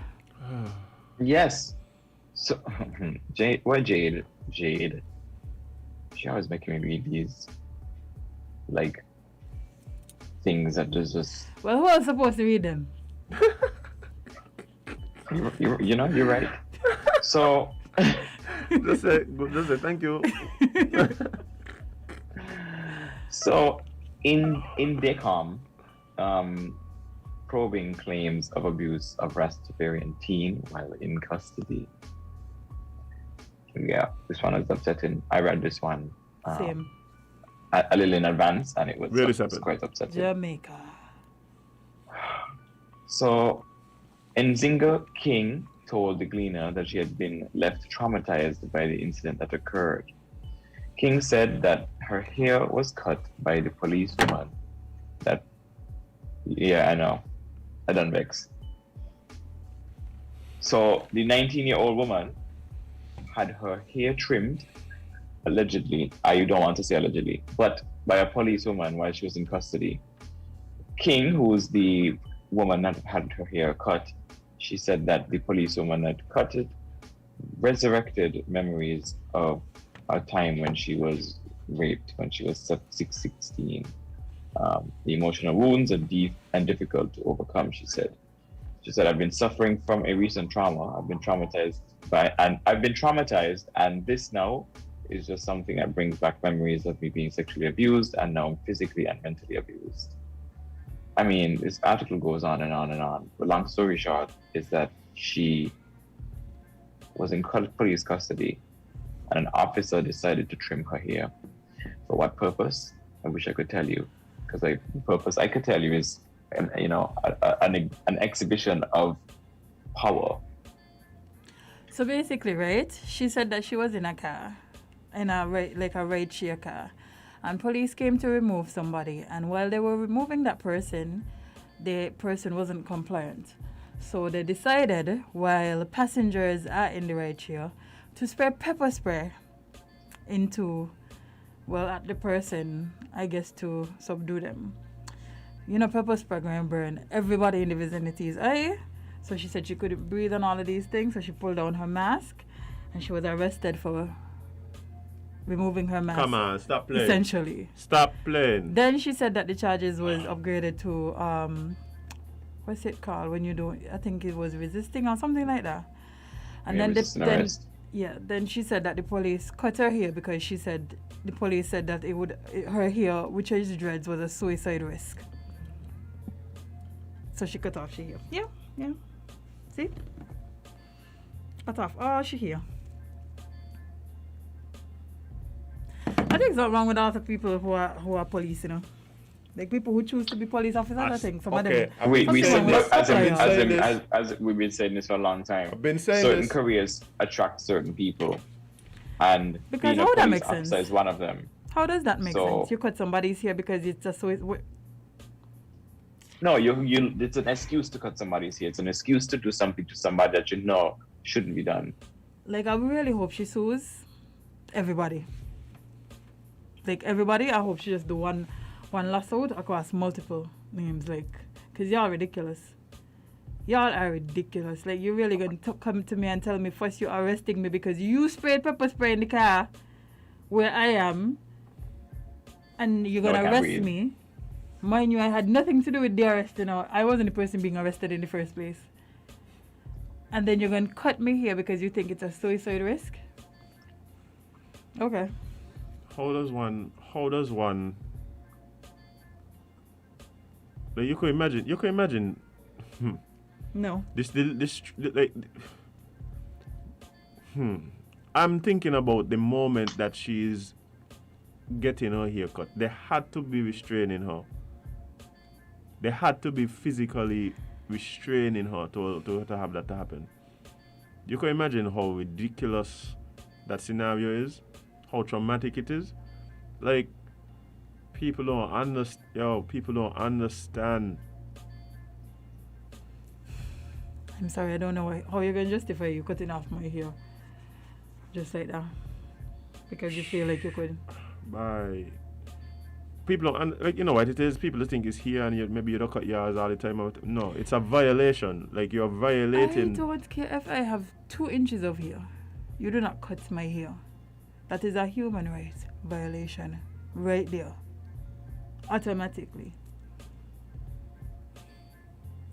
Yes. So, Jade, Jade. She always making me read these, like, things that just. Well, who was supposed to read them? You know, you're right. So. just say thank you. So, in DECOM, probing claims of abuse of Rastafarian teen while in custody. Yeah, this one is upsetting. I read this one Same. a little in advance, and it was Really quite upsetting. Jamaica. So, Nzinga King told the Gleaner that she had been left traumatized by the incident that occurred. King said that her hair was cut by the policewoman. I know. I done vex. So, the 19-year-old woman had her hair trimmed, allegedly, you don't want to say allegedly, but by a policewoman while she was in custody. King, who was the woman that had her hair cut, she said that the policewoman had cut it, resurrected memories of a time when she was raped, when she was 16. The emotional wounds are deep and difficult to overcome, she said. She said, I've been suffering from a recent trauma. I've been traumatized, and this now is just something that brings back memories of me being sexually abused, and now I'm physically and mentally abused. I mean, this article goes on and on and on. But long story short is that she was in police custody, and an officer decided to trim her hair. For what purpose? I wish I could tell you, because the purpose I could tell you is, an exhibition of power. So basically, right, she said that she was in a car, in a ride share car, and police came to remove somebody, and while they were removing that person, the person wasn't compliant. So they decided, while passengers are in the ride share, to spray pepper spray at the person, I guess, to subdue them. You know, pepper spray going to burn everybody in the vicinity's eye. So she said she couldn't breathe on all of these things, so she pulled down her mask, and she was arrested for removing her mask. Come on, stop playing. Essentially. Stop playing. Then she said that the charges was upgraded to, what's it called when you do, I think it was resisting or something like that. And then she said that the police cut her hair because she said the police said that her hair, which is dreads, was a suicide risk. So she cut off her hair. Yeah. See? Cut off all she hair. I think something wrong with all the people who are police, you know. Like people who choose to be police officers, I think some okay, of them. I've We been said saying this, this- I've been saying this. as we've been saying this for a long time. I've been saying certain this. careers attract certain people, and Because being a how that police makes officer sense? is one of them. How does that make So- sense? You cut somebody's hair because it's just so. No, you. It's an excuse to cut somebody's hair. It's an excuse to do something to somebody that you know shouldn't be done. Like I really hope she sues everybody. Like everybody, I hope she just do one lawsuit across multiple names. Like, cause y'all ridiculous. Y'all are ridiculous. Like you really gonna come to me and tell me first you're arresting me because you sprayed pepper spray in the car where I am, and you're No, I gonna can't arrest breathe. me. Mind you, I had nothing to do with the arrest. You know, I wasn't the person being arrested in the first place. And then you're gonna cut me here because you think it's a suicide risk. Okay. How does one like you could imagine No. this like I'm thinking about the moment that she's getting her haircut. They had to be restraining her. They had to be physically restraining her to have that to happen. You can imagine how ridiculous that scenario is, how traumatic it is. Like, people don't understand. I'm sorry, I don't know how you're gonna justify you cutting off my hair. Just like that. Because you feel like you could. By people don't like, you know what it is. People think it's here and maybe you don't cut yours all the time. No, it's a violation. Like you're violating. I don't care if I have 2 inches of hair. You do not cut my hair. That is a human rights violation right there. Automatically.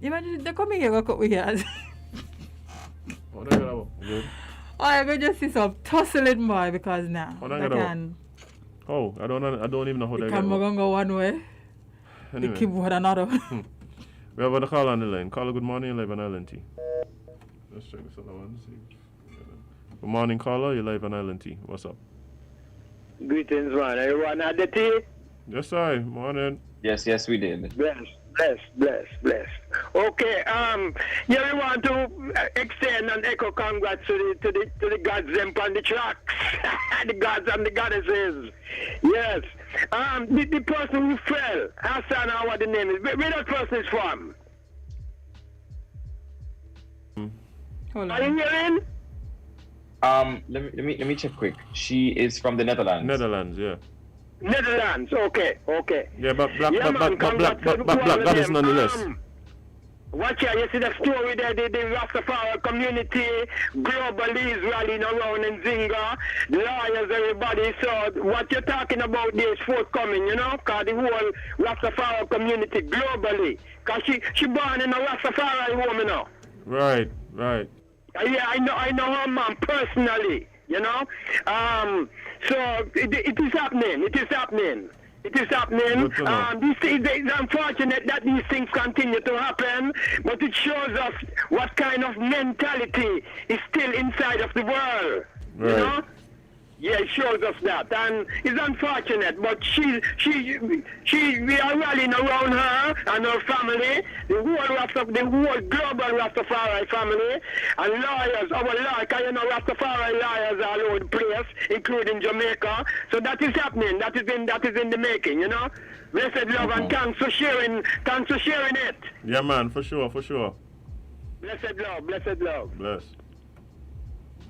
Imagine they come here and cut my hair. Oh, no, no, good. I'm gonna just see some tussling boy because now Oh, no, they no. can. Oh, I don't even know how The they camera get. gonna go one way, the Anyway, keyboard another. we have a call on the line. Caller, good morning. You're live on Island T. Let's check this other one. See. Good morning, caller. You're live on Island T. What's up? Greetings, man. Everyone had the tea? Yes, sir. Morning. Yes, we did. Bless. Okay, yeah, we want to extend and echo congrats to the gods them on the tracks, the gods and the goddesses. Yes. The person who fell, Hassan, or what the name is, where that person is from? Hold Are you on. hearing? Let me check quick. She is from the Netherlands. Netherlands, yeah. Netherlands. Okay. Yeah, but black congrats to God is all of them. nonetheless. Watch out, you see the story there, the Rastafari community globally is rallying around in Zinga, lawyers, everybody. So what you're talking about there is forthcoming, you know, because the whole Rastafari community globally, because she born in a Rastafari home, you know. Right. Yeah, I know her mom personally, you know. So it is happening. It is happening. Good to know. It's unfortunate that these things continue to happen, but it shows us what kind of mentality is still inside of the world. Right. You know? Yeah, it shows us that, and it's unfortunate. But we are rallying around her and her family, the whole global Rastafari family, and lawyers. Our lawyers, you know, Rastafari lawyers all over the place, including Jamaica. So that is happening. That is in the making. You know, blessed love and thanks for sharing it. Yeah, man, for sure. Blessed love. Bless.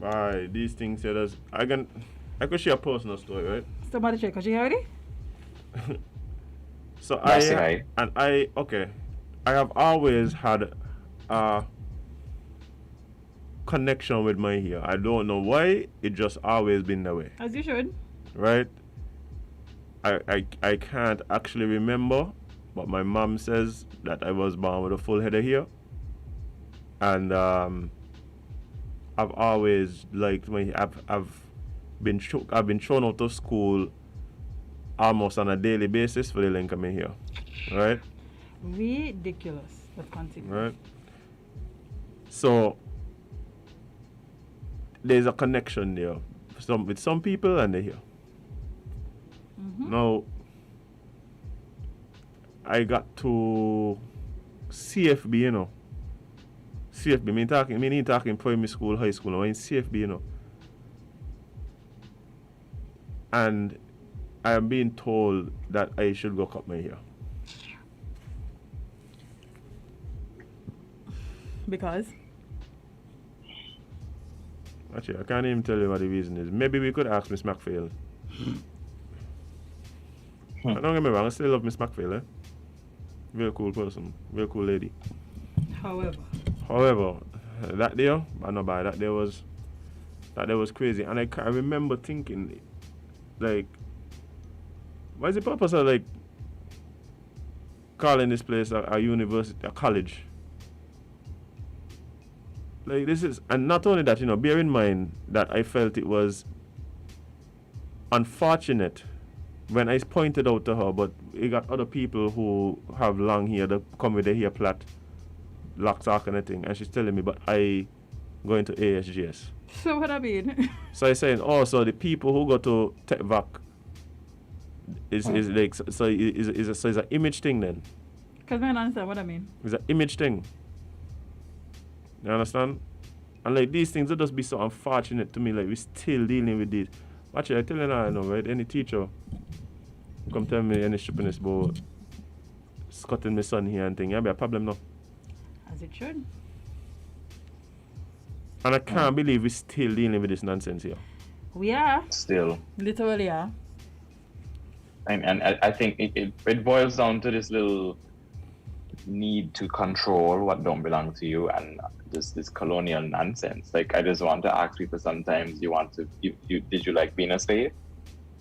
Bye. These things here, I could share a personal story, right? Somebody check. Cause she already? So That's right. I have always had a connection with my hair. I don't know why. It just always been that way, As you should. right? I can't actually remember, but my mom says that I was born with a full head of hair, and I've always liked my. I've been thrown out of school almost on a daily basis for the length of my hair, right? Ridiculous. But continue. Right. So there's a connection there, with some people and the hair. Now, I got to CFB, you know. CFB, me need talking primary school, high school, or in CFB, you know. And I am being told that I should go cut my hair. Because? Actually, I can't even tell you what the reason is. Maybe we could ask Miss McPhail. Don't get me wrong, I still love Miss McPhail, eh? Very cool person, very cool lady. However, that day, I know by that day was crazy. And I remember thinking, like, what is the purpose of like calling this place a university, a college? Like this is, and not only that, you know, bear in mind that I felt it was unfortunate when I pointed out to her, but you got other people who have long hair that come with their hair plait, locks arc and everything, and she's telling me, but I going to ASGS. So what I mean? So I saying, oh, so the people who go to TechVac is like, so it's an image thing then? Because I don't understand what I mean. It's an image thing. You understand? And like these things would just be so unfortunate to me, like we're still dealing with this. Actually, I tell you now, I know, right? Any teacher come tell me any stupidness about scutting my son here and thing, yeah, be a problem now. As it should. And I can't believe we're still dealing with this nonsense here. We are. Still. Literally are. And I think it boils down to this little need to control what don't belong to you and this colonial nonsense. Like, I just want to ask people sometimes, did you like being a slave?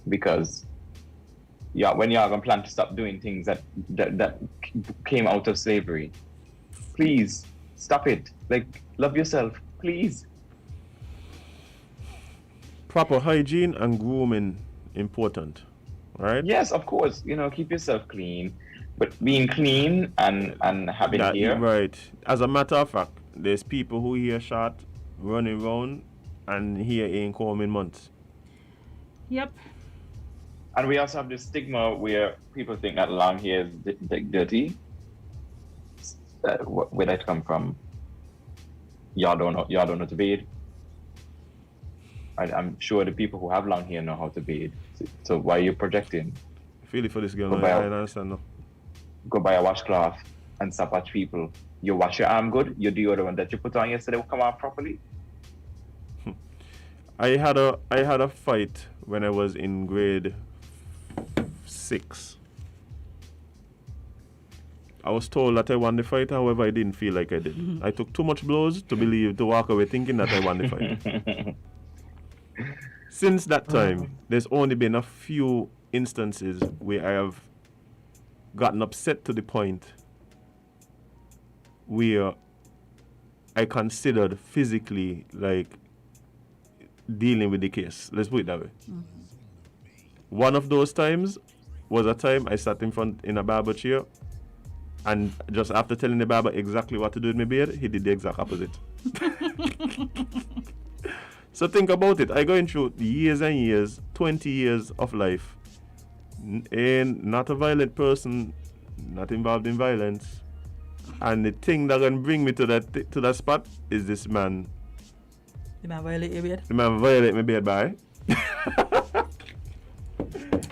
Because when you're gonna plan to stop doing things that came out of slavery, please stop it. Like, love yourself, please. Proper hygiene and grooming important, right? Yes, of course. You know, keep yourself clean, but being clean and having hair. Right. As a matter of fact, there's people who hair short, running around, and hair ain't combed in months. Yep. And we also have this stigma where people think that long hair is dirty. Where that come from? Y'all don't know to bathe. I'm sure the people who have long hair know how to bathe. So why are you projecting? I feel it for this girl. I don't understand now. Go buy a washcloth and stop watch people. You wash your arm good. Your deodorant that you put on yesterday will come out properly. I had a fight when I was in grade 6. I was told that I won the fight, however, I didn't feel like I did. I took too much blows to walk away thinking that I won the fight. Since that time, there's only been a few instances where I have gotten upset to the point where I considered physically like dealing with the case. Let's put it that way. Mm-hmm. One of those times was a time I sat in a barber chair, and just after telling the barber exactly what to do with my beard, he did the exact opposite. So think about it. I going through years and years, 20 years of life, and not a violent person, not involved in violence, and the thing that can bring me to that spot is this man. The man violate your beard? The man violate my beard, bye.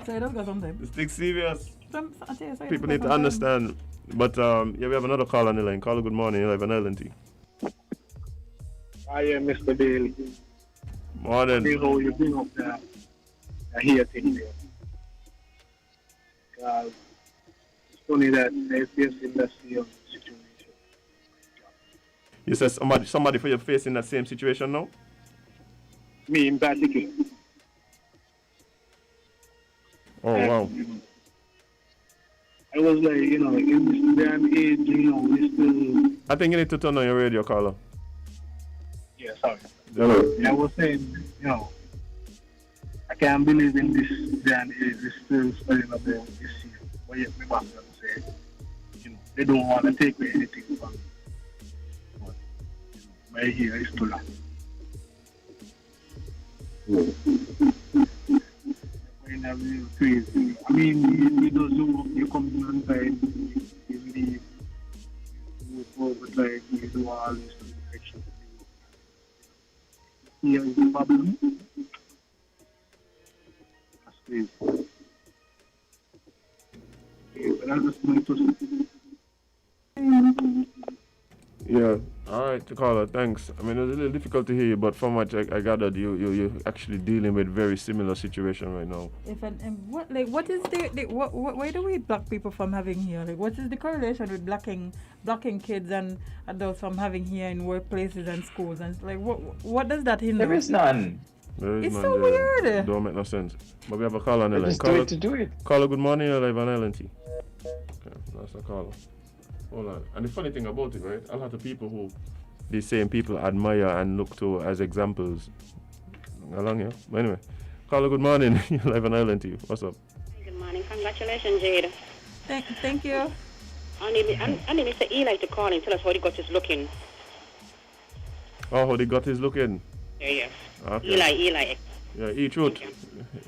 So it does go sometimes. It's thing serious. People need to sometimes. understand. But yeah, we have another call on the line. Caller, good morning. You have an LNT. I am Mr. Bailey. Morning. You know, you bring up the hair thing there. It's funny that they're facing the same situation. You said somebody for you facing that same situation now? Me in particular. Oh, wow. I was like, you know, in this day and age, you know, we still... I think you need to turn on your radio, caller. Yeah, sorry. Hello. I was saying, you know, I can't believe in this day and age, we're still spelling about this year. But yet, my back them say, you know, they don't want to take away anything from me. But, you know, my hair is too long. a little crazy. I mean, you don't know, you come on time, you leave, you go with like, you do all this infection. Here is the problem. That's crazy. But I just want to. Yeah. All right, caller. Thanks. I mean, it was a little difficult to hear you, but from what I gathered, you're actually dealing with very similar situation right now. What is why do we block people from having here? Like, what is the correlation with blocking kids and adults from having here in workplaces and schools? And like, what does that hinder? There is none. It's so weird. Don't make no sense. But we have a caller on the line. Just do it to do it. Caller, good morning. You're live on LNT. Okay, that's a caller. Hold on. And the funny thing about it, right? A lot of people who these same people admire and look to as examples. Along here. But anyway, caller, good morning. You're live on LNT. What's up? Good morning. Congratulations, Jade. Thank you. I need Mr. Eli to call and tell us how the gut is looking. Oh, how the gut is looking? Yes. Okay. Eli. Yeah, eat truth.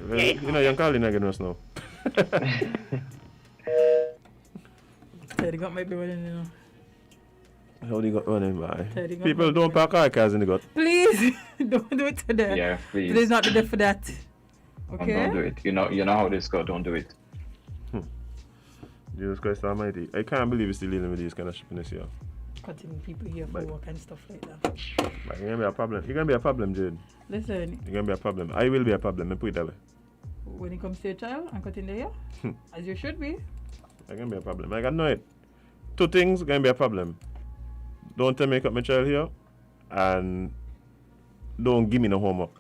Yeah. You know, you're calling again us now. Teddy got maybe running, you know. How they got running by? Teddy got People don't park our cars in the gut. Please, don't do it to them. Yeah, please. Please not do that for that. Okay? Don't do it. You know how this go. Don't do it. Jesus Christ Almighty. I can't believe you're still dealing with these kind of shitness here. Cutting people here for work and stuff like that. But you're going to be a problem. You're going to be a problem, Jade. Listen. You're going to be a problem. I will be a problem. I put it that way. When it comes to your child and cutting the hair, as you should be. It's going to be a problem. I know it. Two things going to be a problem. Don't tell me to cut my child here. And don't give me no homework.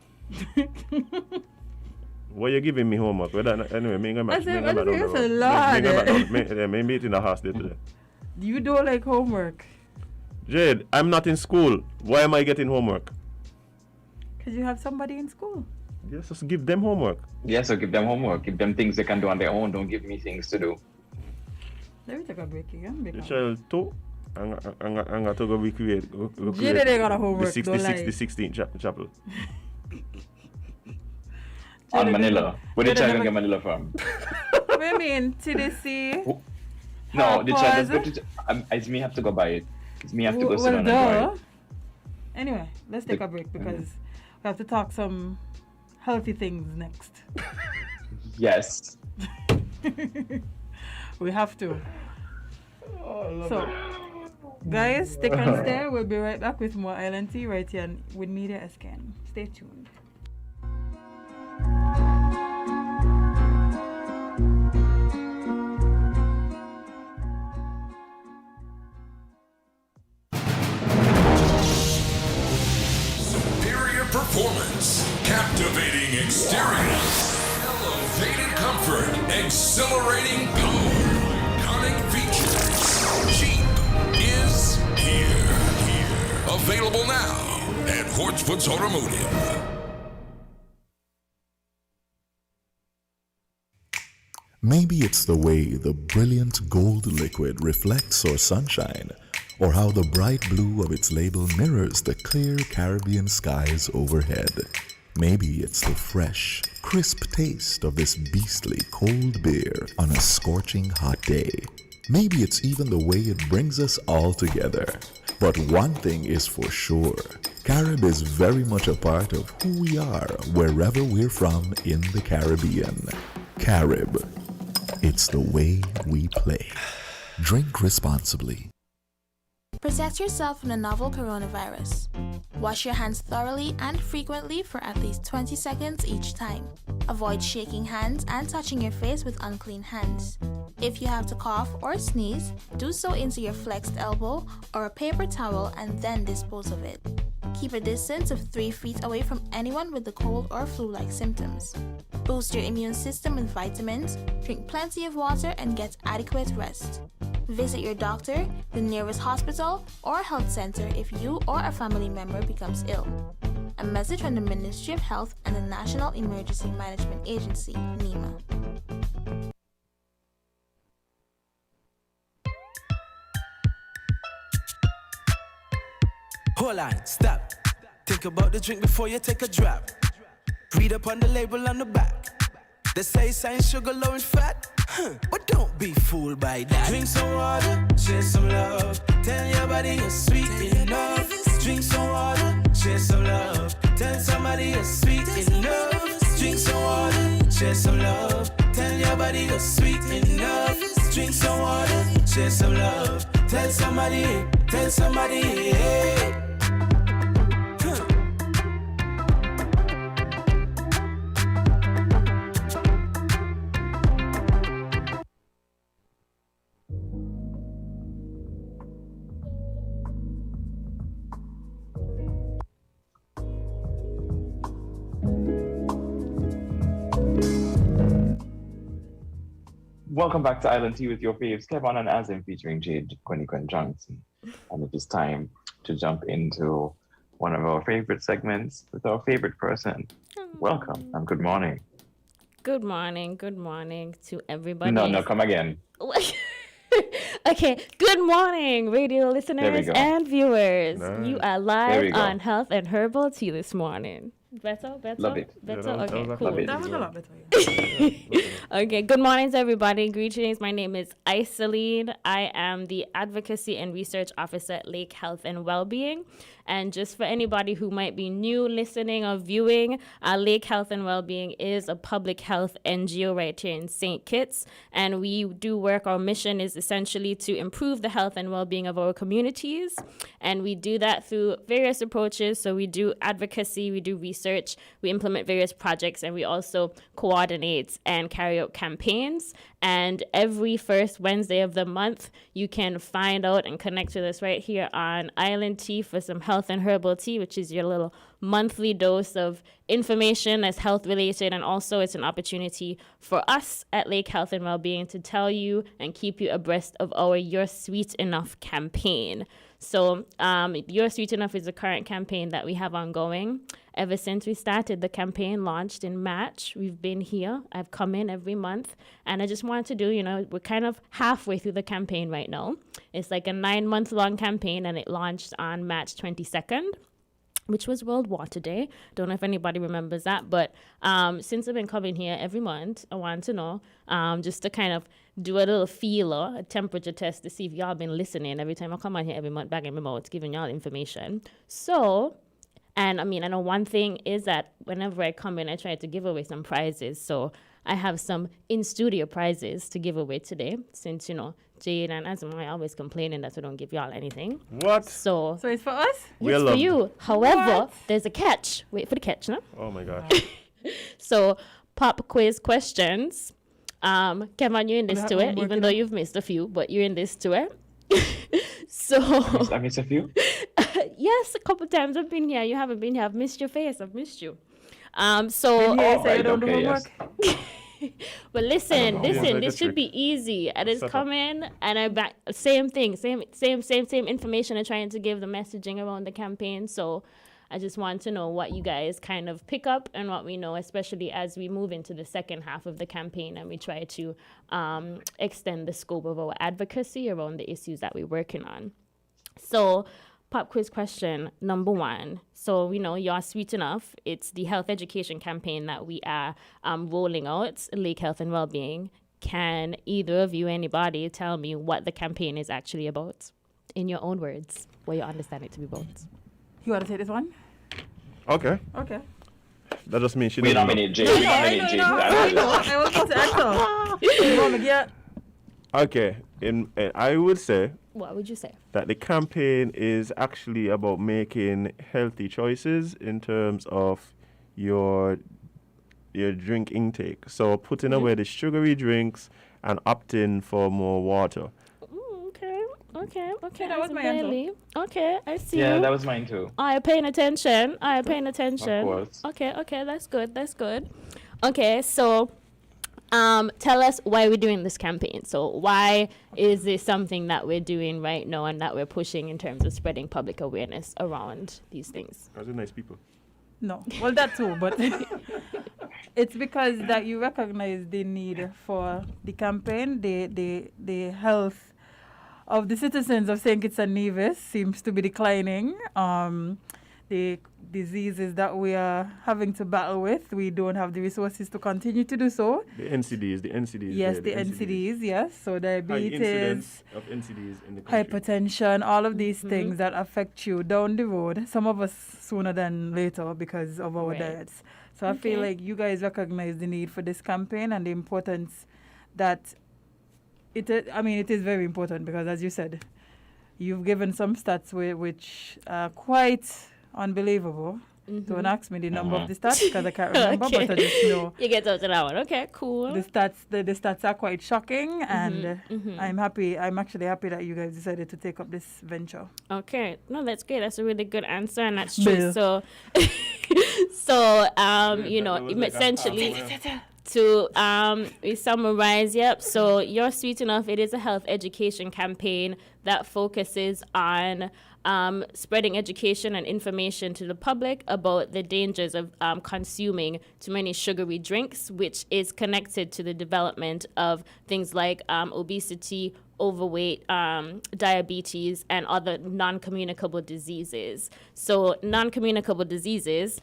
Why you giving me homework? Anyway, me and my That's a lot. Maybe it's in the house there today. You don't like homework. Jade, I'm not in school. Why am I getting homework? Because you have somebody in school. Yes, just give them homework. Yeah, so give them homework. Give them things they can do on their own. Don't give me things to do. Let me take a break again. The child too. I'm going to go recreate. Jade, they got a homework. The 16th chapel. On Manila. Where the child can get Manila from? What do you mean? TDC? No, the child has to. It's me have to go buy it. It's me have to go sit down and buy it. Anyway, let's take a break because we have to talk some healthy things next. Yes. We have to. So, guys, stick and stay. We'll be right back with more ILNT right here on WINNMedia SKN. Stay tuned. Superior performance, captivating exterior, elevated comfort, exhilarating power, iconic features. Jeep is here. Available now at Horchford's Automotive. Maybe it's the way the brilliant gold liquid reflects our sunshine, or how the bright blue of its label mirrors the clear Caribbean skies overhead. Maybe it's the fresh, crisp taste of this beastly cold beer on a scorching hot day. Maybe it's even the way it brings us all together. But one thing is for sure, Carib is very much a part of who we are wherever we're from in the Caribbean. Carib. It's the way we play. Drink responsibly. Protect yourself from the novel coronavirus. Wash your hands thoroughly and frequently for at least 20 seconds each time. Avoid shaking hands and touching your face with unclean hands. If you have to cough or sneeze, do so into your flexed elbow or a paper towel and then dispose of it. Keep a distance of 3 feet away from anyone with the cold or flu-like symptoms. Boost your immune system with vitamins, drink plenty of water, and get adequate rest. Visit your doctor, the nearest hospital, or health center if you or a family member becomes ill. A message from the Ministry of Health and the National Emergency Management Agency, NEMA. Hold on, stop. Think about the drink before you take a drop. Read up on the label on the back. They say science sugar low in fat, but don't be fooled by that. Drink some water, share some love. Tell your body you're sweet enough. Drink some water, share some love. Tell somebody you're sweet enough. Drink some water, share some love. Tell your body you're sweet enough. Drink some water, share some love. Tell somebody, hey. Welcome back to Island Tea with your faves, Kevon and Azem, featuring Jade, Gwen Johnson. And it is time to jump into one of our favorite segments with our favorite person. Welcome and good morning. Good morning to everybody. No, come again. Okay, good morning, radio listeners and viewers. Nice. You are live on Health and Herbal Tea this morning. Better? Love it. Better? Yeah, okay, cool. That was a lot better. Okay, good morning to everybody. Greetings. My name is Iseline. I am the Advocacy and Research Officer at Lake Health and Wellbeing. And just for anybody who might be new listening or viewing, Lake Health and Wellbeing is a public health NGO right here in St. Kitts. And we do work, our mission is essentially to improve the health and well-being of our communities. And we do that through various approaches. So we do advocacy, we do research, we implement various projects, and we also coordinate and carry out campaigns. And every first Wednesday of the month, you can find out and connect with us right here on Island Tea for some health and herbal tea, which is your little monthly dose of information that's health related. And also it's an opportunity for us at Lake Health and Wellbeing to tell you and keep you abreast of our You're Sweet Enough campaign. So You're Sweet Enough is the current campaign that we have ongoing. Ever since we started, the campaign launched in March. We've been here. I've come in every month. And I just wanted to do, we're kind of halfway through the campaign right now. It's like a 9-month-long campaign, and it launched on March 22nd, which was World Water Day. Don't know if anybody remembers that. But since I've been coming here every month, I want to know, just to kind of do a little feeler, a temperature test to see if y'all been listening every time I come on here every month, back in my mouth, giving y'all information. So... And I know one thing is that whenever I come in, I try to give away some prizes. So I have some in-studio prizes to give away today, since, Jade and Azem are always complaining that we don't give y'all anything. What? So it's for us? It's for you. However, there's a catch. Wait for the catch, no? Oh, my God. So pop quiz questions. Kevon, you're in this to it, even though you've missed a few, but you're in this to it. So I missed a few? Yes, a couple times I've been here. You haven't been here. I've missed your face. I've missed you. Been here, so you don't do homework. But listen, this should be easy. I just come in and I back same thing, same information. I'm trying to give the messaging around the campaign. So I just want to know what you guys kind of pick up and what we know, especially as we move into the second half of the campaign and we try to extend the scope of our advocacy around the issues that we're working on. So pop quiz question number 1. So, You're Sweet Enough. It's the health education campaign that we are rolling out, Lake Health and Wellbeing. Can either of you, anybody, tell me what the campaign is actually about? In your own words, what you understand it to be about. You want to say this one? Okay. That just means she We nominate Jade. I was going to answer. Okay. I would say... What would you say? That the campaign is actually about making healthy choices in terms of your drink intake. So putting away the sugary drinks and opting for more water. Okay. That was my answer. Okay, I see. Yeah, that was mine too. Are you paying attention? Of course. Okay, that's good. Okay, so tell us why we're doing this campaign. So why is this something that we're doing right now and that we're pushing in terms of spreading public awareness around these things? Those are nice people. No, well, that too, but it's because that you recognize the need for the campaign, the health of the citizens of St. Kitts and Nevis seems to be declining. The diseases that we are having to battle with. We don't have the resources to continue to do so. The NCDs. Yes, the NCDs, yes. So diabetes, high incidence of NCDs in the country. hypertension, all of these things that affect you down the road. Some of us sooner than later because of our diets. So I feel like you guys recognize the need for this campaign and the importance that it is very important because, as you said, you've given some stats which are quite unbelievable. Don't ask me the number of the stats because I can't remember, but I just know. You get out to that one. Okay, cool. The stats are quite shocking, and I'm actually happy that you guys decided to take up this venture. Okay, no, that's great. That's a really good answer, and that's true. So, essentially. To summarize, so You're Sweet Enough, it is a health education campaign that focuses on spreading education and information to the public about the dangers of consuming too many sugary drinks, which is connected to the development of things like obesity, overweight, diabetes, and other non-communicable diseases. So non-communicable diseases,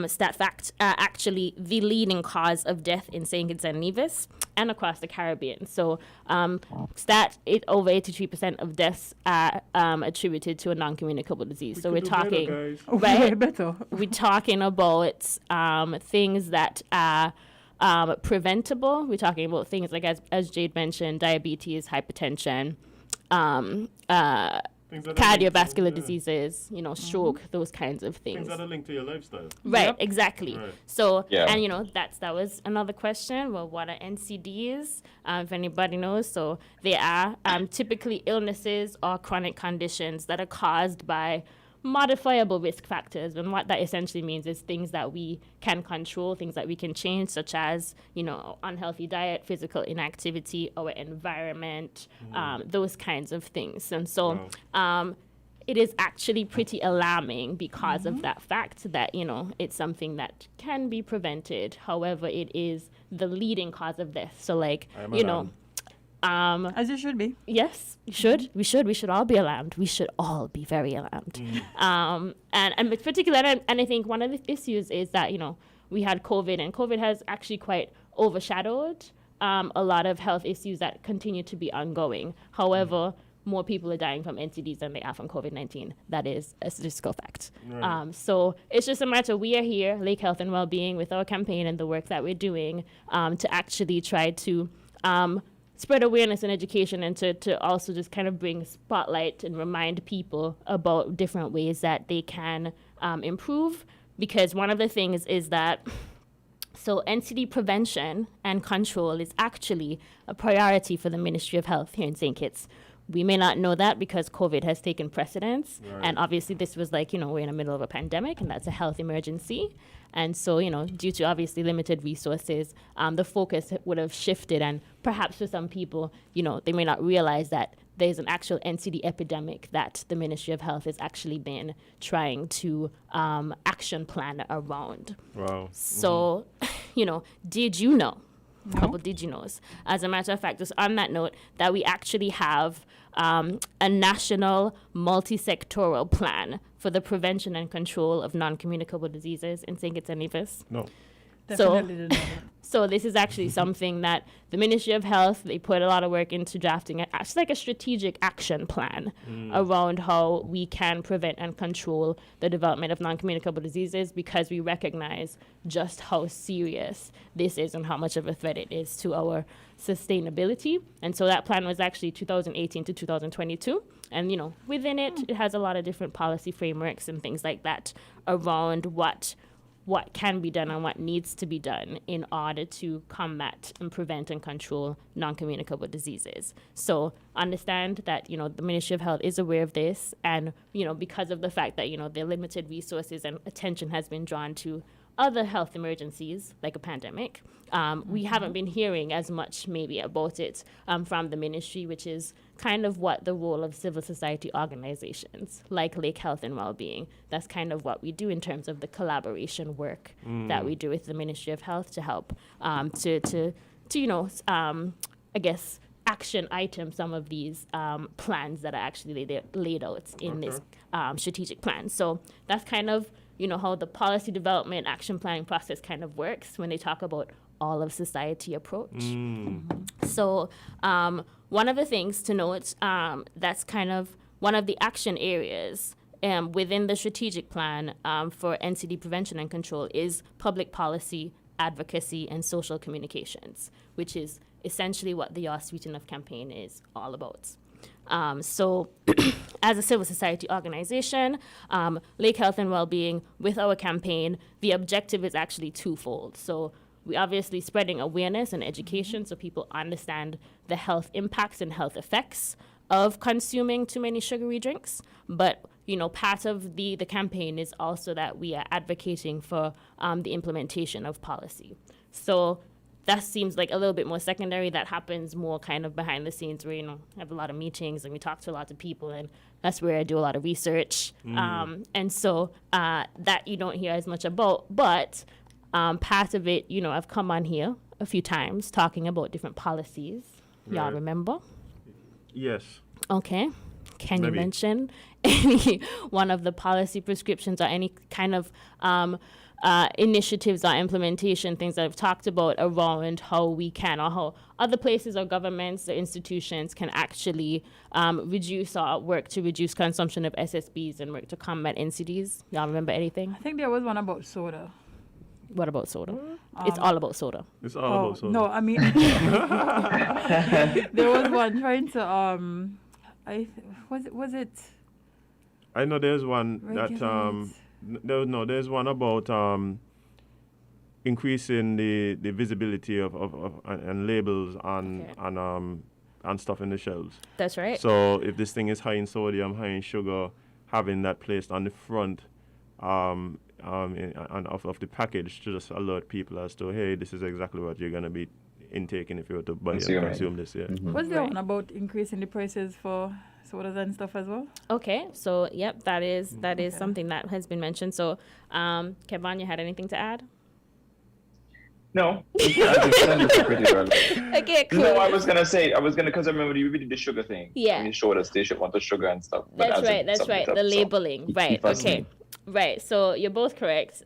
stat fact, actually the leading cause of death in St. Kitts and Nevis and across the Caribbean. So over 83% of deaths are attributed to a non-communicable disease. So we're talking, we're talking about things that are preventable. We're talking about things like, as Jade mentioned, diabetes, hypertension, cardiovascular diseases, stroke, those kinds of things. Things that are linked to your lifestyle. Right, exactly. Right. So, and that was another question. Well, what are NCDs? If anybody knows, so they are typically illnesses or chronic conditions that are caused by modifiable risk factors. And what that essentially means is things that we can control, things that we can change, such as, unhealthy diet, physical inactivity, our environment, those kinds of things. And so it is actually pretty alarming because of that fact that, it's something that can be prevented. However, it is the leading cause of death. So as you should be. Yes, you should. We should all be alarmed. We should all be very alarmed. And particularly, and I think one of the issues is that, we had COVID, and COVID has actually quite overshadowed a lot of health issues that continue to be ongoing. However, more people are dying from NCDs than they are from COVID-19. That is a statistical fact. Right. So it's just a matter, we are here, Lake Health and Wellbeing, with our campaign and the work that we're doing to actually try to spread awareness and education, and to also just kind of bring spotlight and remind people about different ways that they can improve. Because one of the things is that, so NCD prevention and control is actually a priority for the Ministry of Health here in St. Kitts. We may not know that because COVID has taken precedence. Right. And obviously this was we're in the middle of a pandemic, and that's a health emergency. And so, due to obviously limited resources, the focus would have shifted. And perhaps for some people, they may not realize that there's an actual NCD epidemic that the Ministry of Health has actually been trying to action plan around. Wow. So, did you know? A couple did you knows. As a matter of fact, just on that note, that we actually have a national multi-sectoral plan for the prevention and control of non-communicable diseases in St. Kitts and Nevis. No. Definitely didn't know that. So this is actually something that the Ministry of Health, they put a lot of work into drafting actually like a strategic action plan around how we can prevent and control the development of non-communicable diseases, because we recognize just how serious this is and how much of a threat it is to our sustainability. And so that plan was actually 2018 to 2022. And, within it, it has a lot of different policy frameworks and things like that around what can be done and what needs to be done in order to combat and prevent and control non-communicable diseases. So understand that, the Ministry of Health is aware of this, and, because of the fact that, their limited resources and attention has been drawn to other health emergencies like a pandemic, we haven't been hearing as much maybe about it from the ministry, which is kind of what the role of civil society organizations like Lake Health and Wellbeing, that's kind of what we do in terms of the collaboration work that we do with the Ministry of Health to help to I guess action item some of these plans that are actually laid out in this strategic plan. So that's kind of how the policy development action planning process kind of works when they talk about all of society approach. So one of the things to note, that's kind of one of the action areas within the strategic plan for NCD prevention and control is public policy, advocacy, and social communications, which is essentially what the Your Sweet Enough campaign is all about. So as a civil society organization, Lake Health and Wellbeing, with our campaign, the objective is actually twofold. So we're obviously spreading awareness and education so people understand the health impacts and health effects of consuming too many sugary drinks. But, part of the campaign is also that we are advocating for the implementation of policy. So that seems like a little bit more secondary. That happens more kind of behind the scenes where, I have a lot of meetings and we talk to a lot of people, and that's where I do a lot of research. And so that you don't hear as much about. But part of it, I've come on here a few times talking about different policies. Y'all remember? Yes. Okay. Can Maybe. you mention any one of the policy prescriptions or any kind of initiatives or implementation things that I've talked about around how we can, or how other places or governments or institutions can actually reduce or work to reduce consumption of SSBs and work to combat NCDs? Y'all remember anything? I think there was one about soda. What about soda? It's all about soda. It's all about soda. No, I mean, there was one trying to, was it? I know there's one that, there's one about increasing the visibility of and labels on stuff in the shelves. That's right. So if this thing is high in sodium, high in sugar, having that placed on the front of the package to just alert people as to, hey, this is exactly what you're going to be intaking if you were to buy and consume this. Yeah. Was there one about increasing the prices for sodas and stuff as well? Okay, so yep, that is something that has been mentioned. So, Kevon, you had anything to add? No. I understand this pretty well. Okay, cool. No, because I remember you did the sugar thing. Yeah. When you showed us they should want the sugar and stuff. But That's right. The labeling, right? Okay. Right, so you're both correct.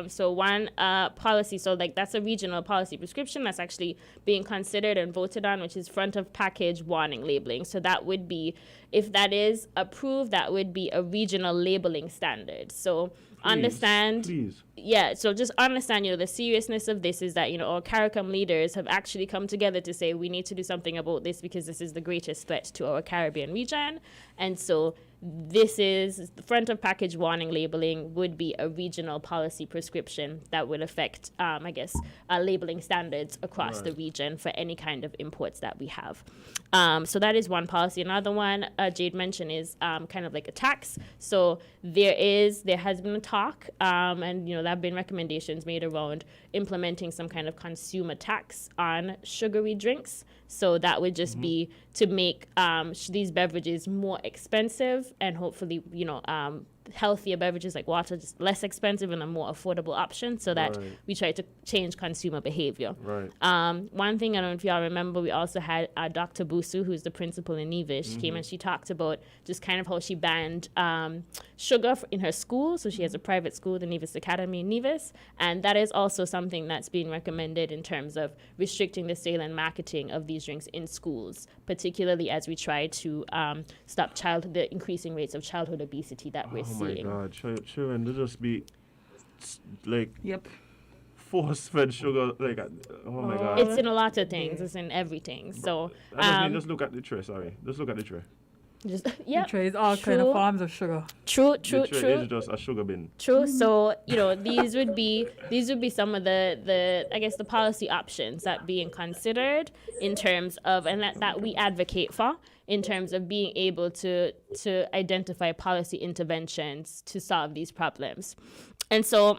So one policy, so like that's a regional policy prescription that's actually being considered and voted on, which is front of package warning labeling. So that would be, if that is approved, that would be a regional labeling standard. So Please. Yeah, so just understand, the seriousness of this is that, our CARICOM leaders have actually come together to say we need to do something about this because this is the greatest threat to our Caribbean region. And so this is the front of package warning labeling would be a regional policy prescription that would affect, labeling standards across the region for any kind of imports that we have. So that is one policy. Another one Jade mentioned is kind of like a tax. So there has been a talk, and there have been recommendations made around implementing some kind of consumer tax on sugary drinks. So that would just be to make these beverages more expensive and hopefully, healthier beverages like water just less expensive and a more affordable option so that we try to change consumer behavior. Right. One thing, I don't know if y'all remember, we also had Dr. Busu, who's the principal in Nevis. She came and she talked about just kind of how she banned sugar in her school. So she has a private school, the Nevis Academy in Nevis. And that is also something that's being recommended in terms of restricting the sale and marketing of these drinks in schools, particularly as we try to stop the increasing rates of childhood obesity that we're seeing. Oh my God, children, they just be like force-fed sugar, like, oh my God. It's in a lot of things. It's in everything. So just look at the tray. Just look at the tray. Just yeah. The tray is all kind of forms of sugar. True. The tray is just a sugar bin. True. So these would be some of the policy options that being considered in terms of, and that we advocate for in terms of being able to identify policy interventions to solve these problems. And so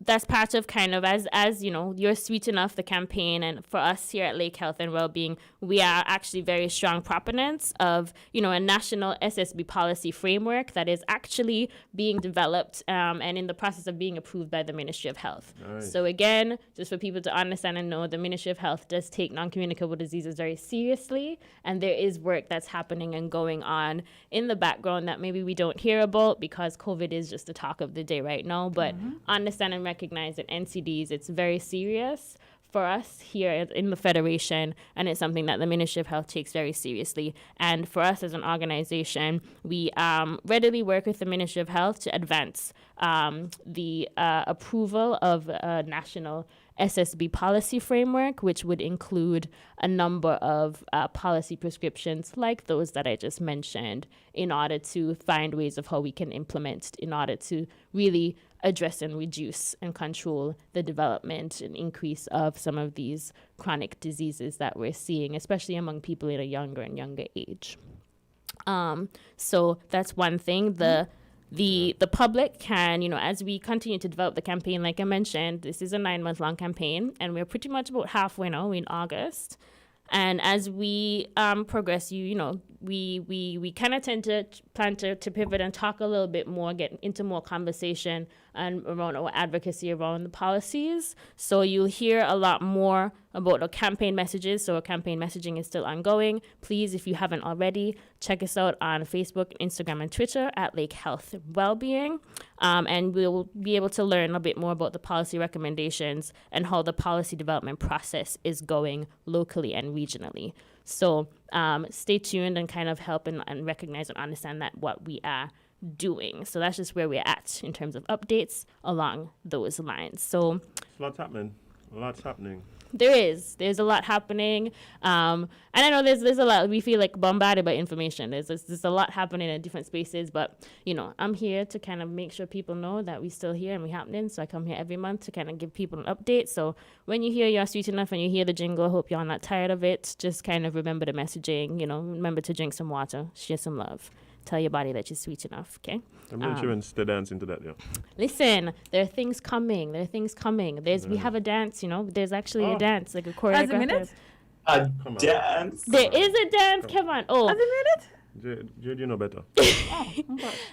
that's part of kind of as you know, You're Sweet Enough, the campaign, and for us here at Lake Health and Wellbeing, we are actually very strong proponents of, you know, a national SSB policy framework that is actually being developed and in the process of being approved by the Ministry of Health. Nice. So again, just for people to understand and know, the Ministry of Health does take non-communicable diseases very seriously, and there is work that's happening and going on in the background that maybe we don't hear about because COVID is just the talk of the day right now, but understand and recognize that NCDs, it's very serious for us here in the Federation, and it's something that the Ministry of Health takes very seriously. And for us as an organization, we readily work with the Ministry of Health to advance the approval of a national SSB policy framework, which would include a number of policy prescriptions like those that I just mentioned, in order to find ways of how we can implement in order to really address and reduce and control the development and increase of some of these chronic diseases that we're seeing, especially among people in a younger and younger age. So that's one thing. The public can, you know, as we continue to develop the campaign, like I mentioned, this is a 9-month-long campaign, and we're pretty much about halfway now. We're in August. And as we progress, we kind of tend to plan to pivot and talk a little bit more, get into more conversation and around our advocacy around the policies. So you'll hear a lot more about our campaign messages. So our campaign messaging is still ongoing. Please, if you haven't already, check us out on Facebook, Instagram, and Twitter at Lake Health Wellbeing. And we'll be able to learn a bit more about the policy recommendations and how the policy development process is going locally and regionally. So stay tuned and kind of help and recognize and understand that what we are doing. So that's just where we're at in terms of updates along those lines. So Lots happening. Lots happening. There's a lot happening, and I know there's a lot. We feel like bombarded by information. There's a lot happening in different spaces, but you know, I'm here to kind of make sure people know that we're still here and we're happening. So I come here every month to kind of give people an update. So when you hear You're Sweet Enough and you hear the jingle, I hope you're not tired of it. Just kind of remember the messaging. You know, remember to drink some water, share some love. Tell your body that you're sweet enough, okay? I'm not sure to dance into that, yeah. Listen, there are things coming. We have a dance, you know. There's actually a dance, like a choreographed. As a minute? A dance? There is a dance, Kevon. Oh. As a minute? Jade, you know better.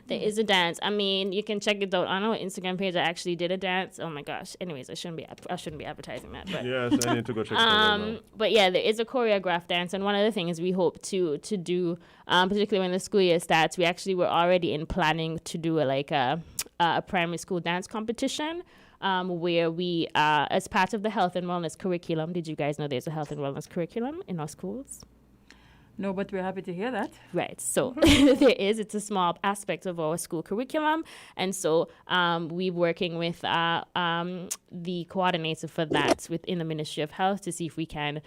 There is a dance. I mean, you can check it out on our Instagram page. I actually did a dance. Oh my gosh. Anyways, I shouldn't be advertising that. But yes, I need to go check it out. But yeah, there is a choreographed dance, and one of the things we hope to do, particularly when the school year starts, we actually were already in planning to do a primary school dance competition. Where we, as part of the health and wellness curriculum, did you guys know there's a health and wellness curriculum in our schools? No, but we're happy to hear that. Right. So it's a small aspect of our school curriculum. And so we're working with the coordinator for that within the Ministry of Health to see if we can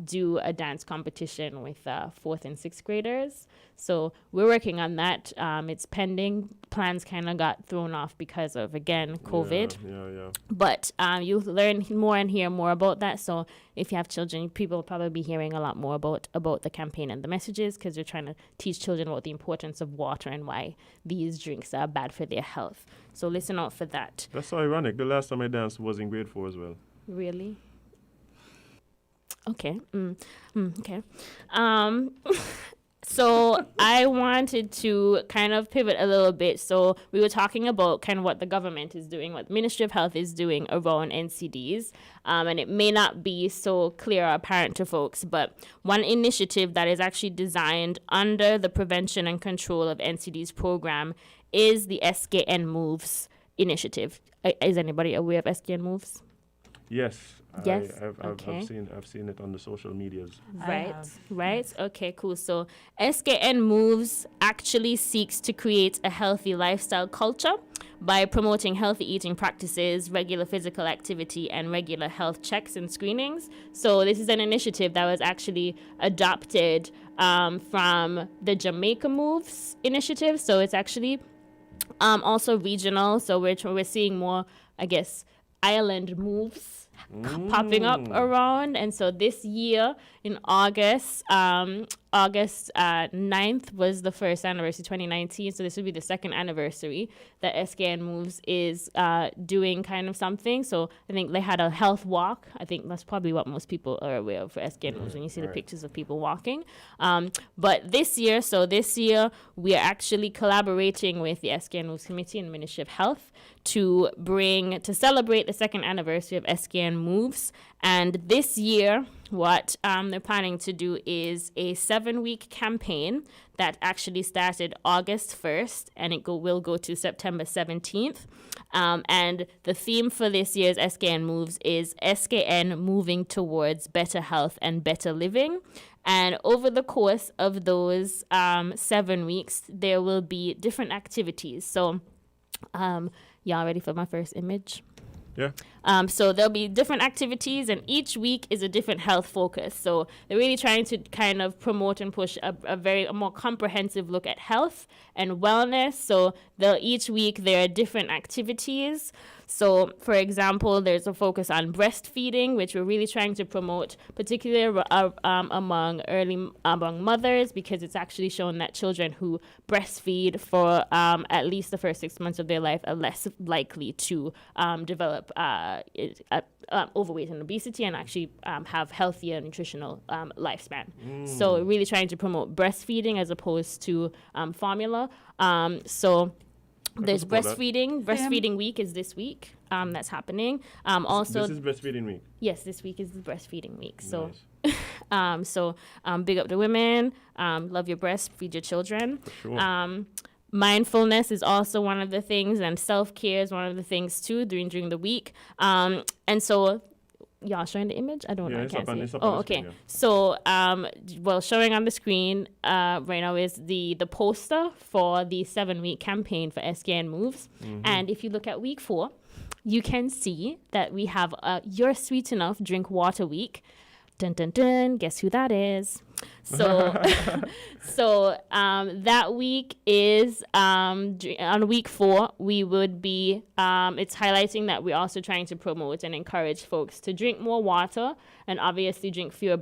do a dance competition with 4th and 6th graders. So we're working on that. It's pending. Plans kind of got thrown off because of, again, COVID. Yeah. But you'll learn more and hear more about that. So if you have children, people will probably be hearing a lot more about the campaign and the messages, because we're trying to teach children about the importance of water and why these drinks are bad for their health. So listen out for that. That's so ironic. The last time I danced was in grade 4 as well. Really? Okay. Okay. So I wanted to kind of pivot a little bit. So we were talking about kind of what the government is doing, what the Ministry of Health is doing around NCDs. And it may not be so clear or apparent to folks, but one initiative that is actually designed under the Prevention and Control of NCDs program is the SKN Moves initiative. Is anybody aware of SKN Moves? Yes. Yes. I've seen it on the social medias. Right. Okay, cool. So SKN Moves actually seeks to create a healthy lifestyle culture by promoting healthy eating practices, regular physical activity, and regular health checks and screenings. So this is an initiative that was actually adopted from the Jamaica Moves initiative. So it's actually also regional. So we're seeing more, I guess, island moves popping up around. And so this year in August, August 9th was the first anniversary, 2019. So this would be the second anniversary that SKN Moves is doing kind of something. So I think they had a health walk. I think that's probably what most people are aware of for SKN Moves when you see the pictures of people walking. But this year we are actually collaborating with the SKN Moves Committee and Ministry of Health to celebrate the second anniversary of SKN Moves. And this year, what they're planning to do is a 7-week campaign that actually started August 1st, and it will go to September 17th. And the theme for this year's SKN Moves is SKN Moving Towards Better Health and Better Living. And over the course of those 7 weeks, there will be different activities. So, y'all ready for my first image? Yeah. So there'll be different activities, and each week is a different health focus. So they're really trying to kind of promote and push a more comprehensive look at health and wellness. So each week there are different activities. So, for example, there's a focus on breastfeeding, which we're really trying to promote, particularly among mothers, because it's actually shown that children who breastfeed for at least the first 6 months of their life are less likely to develop overweight and obesity, and actually have healthier nutritional lifespan. So, really trying to promote breastfeeding as opposed to formula. There's breastfeeding. Breastfeeding week is this week. That's happening. Also, this is breastfeeding week. Yes, this week is the breastfeeding week. So, Nice. Big up the women. Love your breast. Feed your children. For sure. Mindfulness is also one of the things, and self-care is one of the things too during the week. And so, y'all showing the image? I don't know. I can't see it. Oh, okay. Screen, yeah. So, showing on the screen right now is the poster for the 7-week campaign for SKN Moves. And if you look at week 4, you can see that we have You're Sweet Enough Drink Water Week. Dun, dun, dun. Guess who that is? So, that week is on week 4. We would be. It's highlighting that we're also trying to promote and encourage folks to drink more water and obviously drink fewer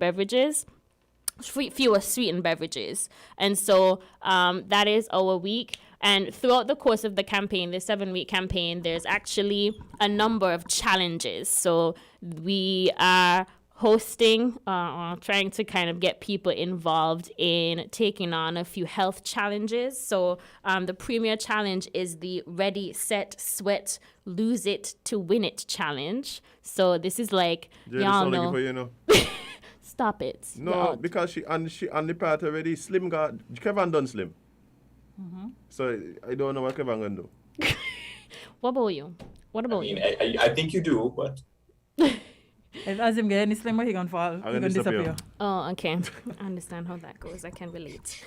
sweetened beverages. And so that is our week. And throughout the course of the campaign, the 7-week campaign, there's actually a number of challenges. So we are hosting, trying to kind of get people involved in taking on a few health challenges. So the premier challenge is the Ready, Set, Sweat, Lose It to Win It challenge. So this is like, Jade, y'all know. for you know. Stop it. No, Y'all. because she on the part already. Slim got Kevon done slim. So I don't know what Kevon gonna do. What about you? What about you? I think you do, but If Azem get any slimmer, he gonna fall. He gonna disappear. Oh, okay. I understand how that goes. I can relate.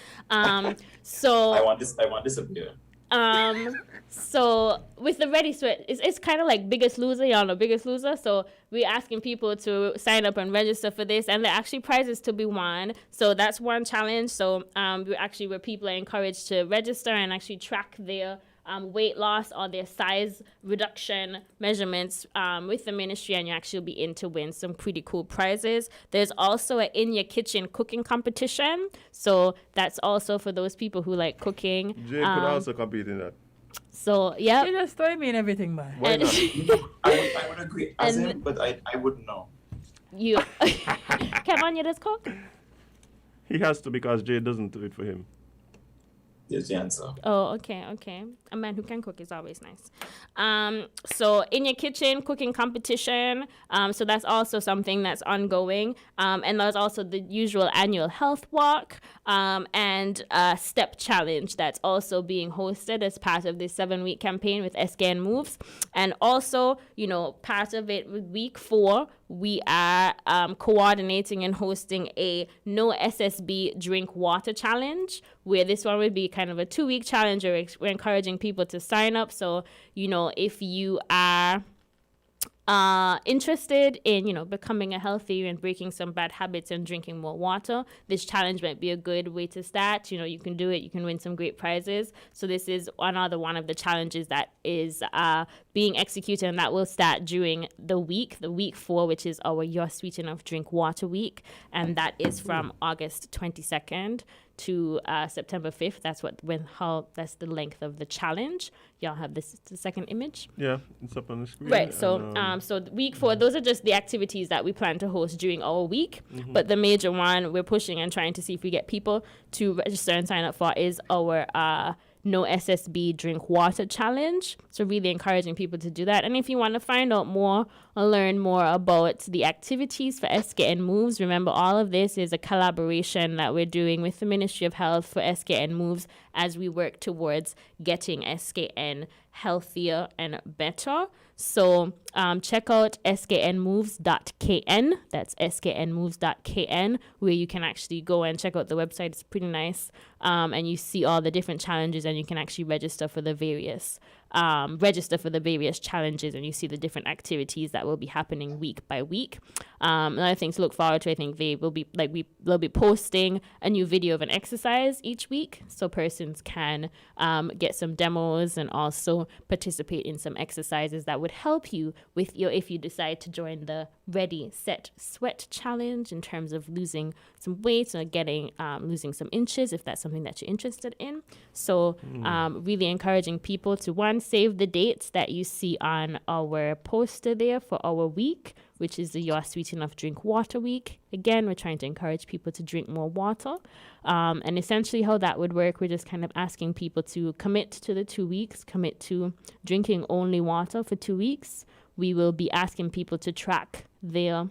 So I want this up here. So with the Ready Sweat, it's kind of like Biggest Loser, y'all know Biggest Loser. So we're asking people to sign up and register for this, and there are actually prizes to be won. So that's one challenge. So where people are encouraged to register and actually track their weight loss or their size reduction measurements with the ministry, and you actually be in to win some pretty cool prizes. There's also an In Your Kitchen cooking competition. So that's also for those people who like cooking. Jade could also compete in that. So, yeah. You just throw me in everything, man. Why not? I would agree, Azem, but I wouldn't know. You, Kevon, you just cook? He has to, because Jade doesn't do it for him. There's the answer. Oh, okay. A man who can cook is always nice. So In Your Kitchen cooking competition. So that's also something that's ongoing. And there's also the usual annual health walk and step challenge that's also being hosted as part of this 7-week campaign with SKN Moves. And also, part of it with week 4, we are coordinating and hosting a No SSB Drink Water Challenge, where this one would be kind of a 2-week challenge where we're encouraging people to sign up. So, if you are interested in, becoming a healthier and breaking some bad habits and drinking more water, this challenge might be a good way to start. You can do it. You can win some great prizes. So this is another one of the challenges that is being executed, and that will start during the week 4, which is our You're Sweet Enough Drink Water Week, and that is from August 22nd to September 5th. That's the length of the challenge. Y'all have the second image? Yeah, it's up on the screen. Right. So so week 4, those are just the activities that we plan to host during our week. Mm-hmm. But the major one we're pushing and trying to see if we get people to register and sign up for is our No SSB Drink Water Challenge. So really encouraging people to do that. And if you want to find out more or learn more about the activities for SKN Moves, remember all of this is a collaboration that we're doing with the Ministry of Health for SKN Moves as we work towards getting SKN healthier and better. So check out sknmoves.kn. That's sknmoves.kn, where you can actually go and check out the website. It's pretty nice. And you see all the different challenges, and you can actually register for the various challenges, and you see the different activities that will be happening week by week. Another thing to look forward to, I think they'll be posting a new video of an exercise each week, so persons can get some demos and also participate in some exercises that would help you with if you decide to join the Ready, Set, Sweat challenge in terms of losing some weight or losing some inches, if that's something that you're interested in. So really encouraging people to save the dates that you see on our poster there for our week, which is the You're Sweet Enough Drink Water Week. Again, we're trying to encourage people to drink more water. And essentially how that would work, we're just kind of asking people to commit to the 2 weeks, commit to drinking only water for 2 weeks. We will be asking people to track their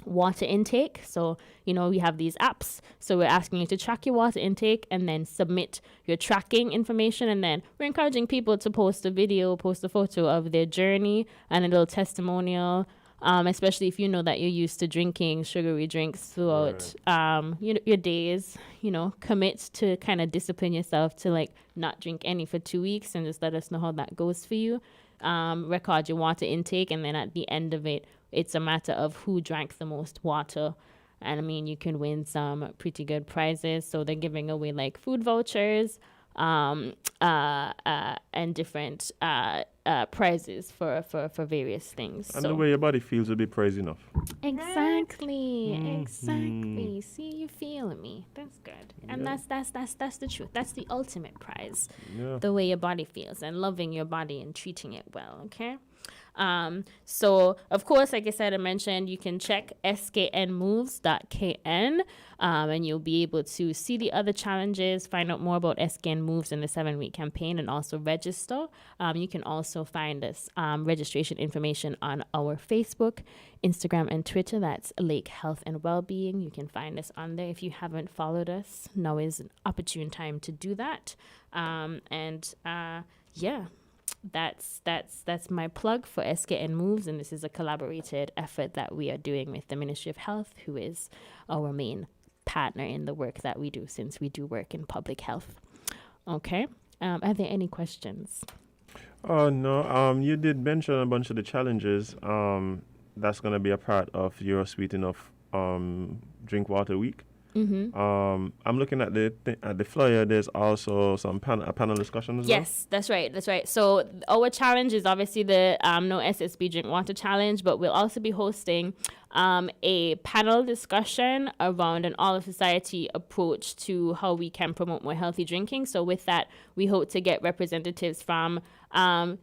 water intake. So, we have these apps. So we're asking you to track your water intake and then submit your tracking information. And then we're encouraging people to post a video, post a photo of their journey and a little testimonial, especially if you know that you're used to drinking sugary drinks throughout your days. Commit to kind of discipline yourself to not drink any for 2 weeks, and just let us know how that goes for you. Record your water intake, and then at the end of it, it's a matter of who drank the most water. And you can win some pretty good prizes. So they're giving away food vouchers and different prizes for various things. And the way your body feels will be praise enough. Exactly. Exactly. See, you feeling me. That's good. And that's the truth. That's the ultimate prize. Yeah. The way your body feels and loving your body and treating it well, okay? So of course, like I mentioned, you can check sknmoves.kn, and you'll be able to see the other challenges, find out more about SKN Moves in the 7-week campaign, and also register. You can also find us registration information on our Facebook, Instagram, and Twitter. That's Lake Health and Wellbeing. You can find us on there. If you haven't followed us, now is an opportune time to do that. That's my plug for SKN Moves, and this is a collaborated effort that we are doing with the Ministry of Health, who is our main partner in the work that we do, since we do work in public health. Okay. Are there any questions? Oh, no. You did mention a bunch of the challenges that's going to be a part of your Sweet Enough Drink Water Week. Mm-hmm. I'm looking at the flyer. There's also some a panel discussion as well. Yes, that's right. So our challenge is obviously the No SSB Drink Water Challenge, but we'll also be hosting a panel discussion around an all-of-society approach to how we can promote more healthy drinking. So with that, we hope to get representatives from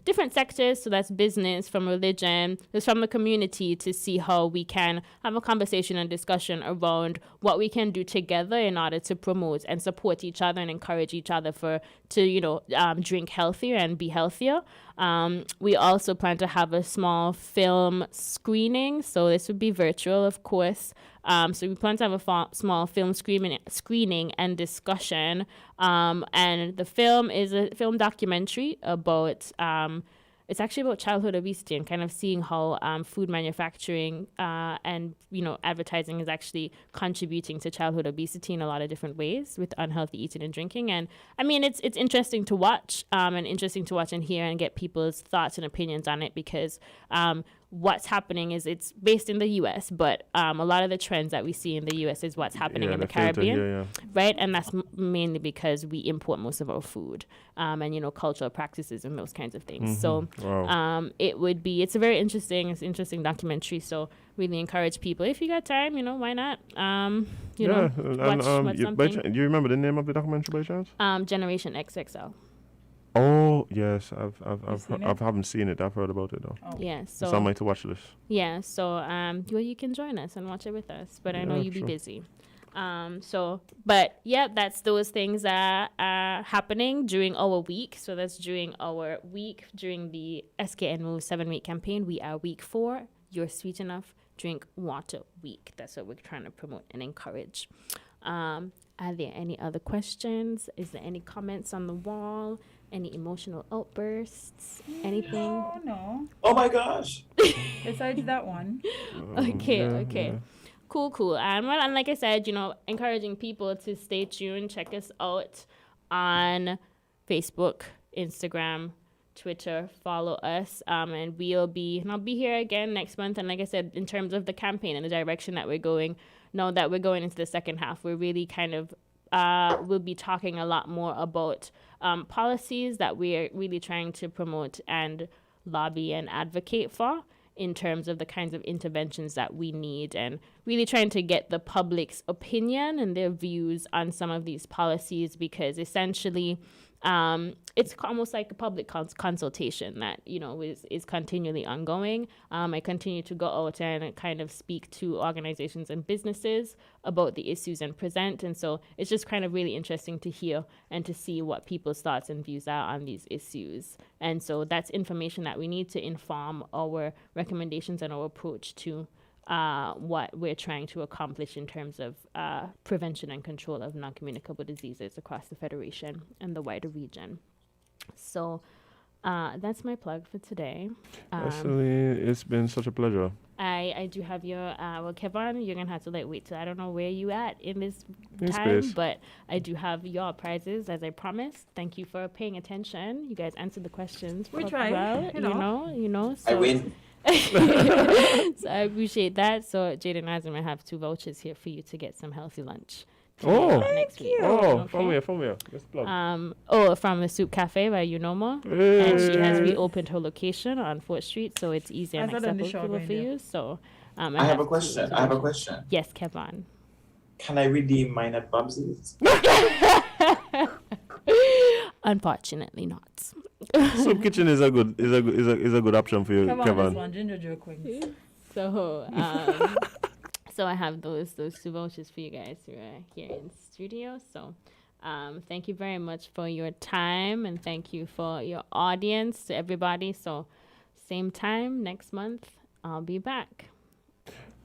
different sectors, so that's business, from religion, just from the community, to see how we can have a conversation and discussion around what we can do together in order to promote and support each other and encourage each other to drink healthier and be healthier. We also plan to have a small film screening, so this would be virtual, of course. So we plan to have a small film screening and discussion. And the film is a film documentary about it's actually about childhood obesity and kind of seeing how food manufacturing and advertising is actually contributing to childhood obesity in a lot of different ways with unhealthy eating and drinking. And it's interesting to watch and hear and get people's thoughts and opinions on it, because what's happening is it's based in the U.S., but a lot of the trends that we see in the U.S. is what's happening in the Caribbean, right? And that's mainly because we import most of our food and, you know, cultural practices and those kinds of things. So it's a very interesting documentary. So really encourage people, if you got time, you know, why not? Watch something. Do you remember the name of the documentary by chance? Generation XXL. Oh yes, I haven't seen it. I've heard about it though. Oh. Yeah, so it's on my to watch list. Yeah, so you can join us and watch it with us, but I know you'll be busy. But yeah, that's those things that are happening during our week. So that's during our week during the SKN Move 7-week campaign. We are week 4. You're Sweet Enough Drink Water Week. That's what we're trying to promote and encourage. Are there any other questions? Is there any comments on the wall? Any emotional outbursts? Anything? No. Oh my gosh. Besides that one. Okay. Yeah. Cool. And like I said, you know, encouraging people to stay tuned. Check us out on Facebook, Instagram, Twitter. Follow us. And I'll be here again next month. And like I said, in terms of the campaign and the direction that we're going, now that we're going into the second half, we're really kind of we'll be talking a lot more about policies that we are really trying to promote and lobby and advocate for in terms of the kinds of interventions that we need, and really trying to get the public's opinion and their views on some of these policies, because essentially it's almost like a public consultation that, you know, is continually ongoing. I continue to go out and kind of speak to organizations and businesses about the issues and present. And so it's just kind of really interesting to hear and to see what people's thoughts and views are on these issues. And so that's information that we need to inform our recommendations and our approach to what we're trying to accomplish in terms of prevention and control of non-communicable diseases across the Federation and the wider region. So that's my plug for today. Actually, it's been such a pleasure. I do have your, Kevon, you're going to have to wait till I don't know where you at in this in time, space. But I do have your prizes as I promised. Thank you for paying attention. You guys answered the questions. We tried, well, you know. So. I win. So I appreciate that. So Jade and Azem, I have 2 vouchers here for you to get some healthy lunch. Next week. From where? Let's plug. From the Soup Cafe by Unomo. Hey. And she has reopened her location on 4th Street, so it's easy and accessible for you. So I have a question. Yes, Kevon. Can I redeem mine at Bubsy's? Unfortunately not. Soup Kitchen is a good option for you, Kevon. Ginger jerk wings. So I have those 2 vouchers for you guys who are here in studio. So thank you very much for your time, and thank you for your audience, to everybody. So same time next month, I'll be back.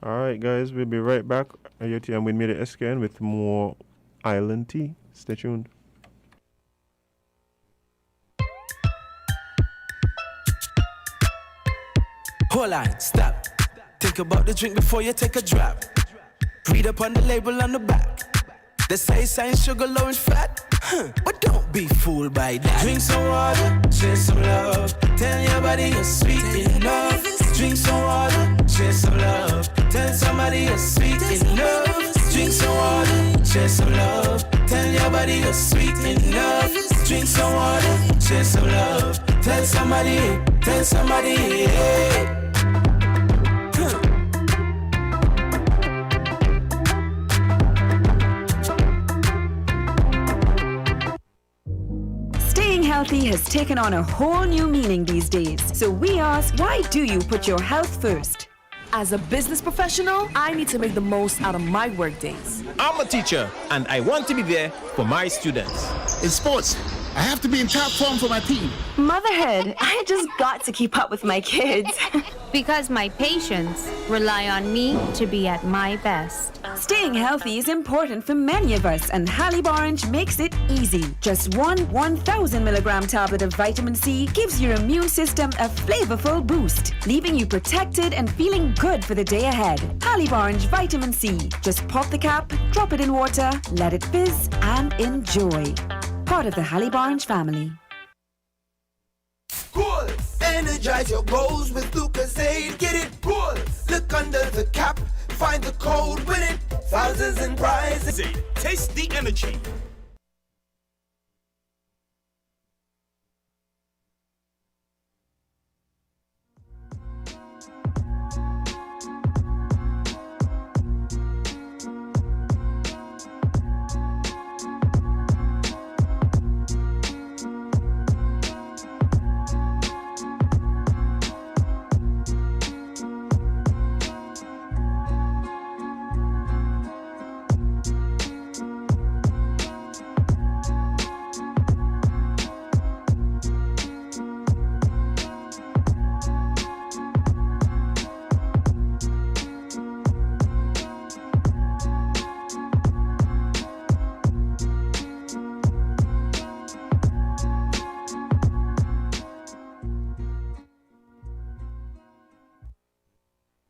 All right, guys, we'll be right back. IoT and WINNMedia SKN with more Island Tea. Stay tuned. Hold on, stop. Think about the drink before you take a drop. Read up on the label on the back. They say science, sugar, low in fat. But don't be fooled by that. Drink some water, share some love. Tell your body you're sweet enough. Drink some water, share some love. Tell somebody you're sweet enough. Drink some water, share some love. Tell your body you're sweet enough. Drink some water, share some love. Tell somebody, hey. Staying healthy has taken on a whole new meaning these days. So we ask, why do you put your health first? As a business professional, I need to make the most out of my work days. I'm a teacher, and I want to be there for my students. In sports, I have to be in top form for my team. Motherhood, I just got to keep up with my kids. Because my patients rely on me to be at my best. Staying healthy is important for many of us, and Hanley Orange makes it easy. Just one 1,000 milligram tablet of vitamin C gives your immune system a flavorful boost, leaving you protected and feeling good for the day ahead. Hanley Orange Vitamin C. Just pop the cap, drop it in water, let it fizz, and enjoy. Part of the Hanley Orange family. Cool. Energize your goals with Lucozade. Get it, roll. Look under the cap, find the code, win it. Thousands in prizes. Taste the energy.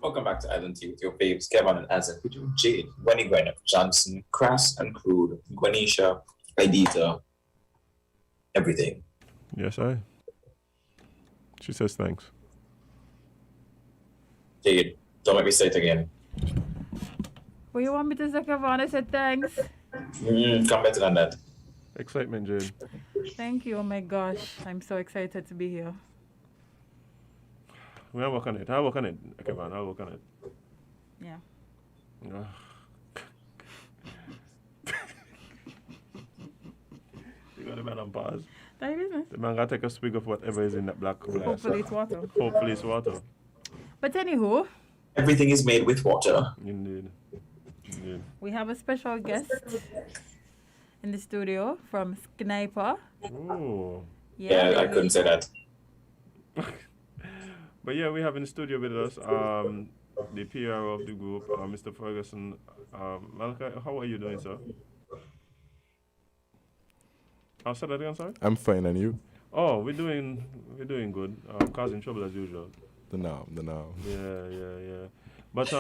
Welcome back to Island Tea with your babes, Kevon and Azem, featuring Jade, Gwen, Johnson, Crass and Crude, Gwenisha, Idita, everything. Yes, She says thanks. Jade, don't let me say it again. What you want me to say, Kevon? I said thanks. Come better than that. Excitement, Jade. Thank you. Oh my gosh. I'm so excited to be here. I'll work on it, Kevon. I'll work on it. Yeah. You got the man on pause. That business. The man got to take a swig of whatever is in that black glass. Hopefully it's water. Hopefully it's water. But anywho. Everything is made with water. Indeed. We have a special guest in the studio from SKNYPA. Oh. Yeah, I couldn't say that. But yeah, we have in the studio with us the PRO of the group, Mr. Ferguson. Malachi, how are you doing, sir? I'll say that again, sorry? I'm fine, and you? Oh, we're doing good. Causing trouble as usual. The now. Yeah. But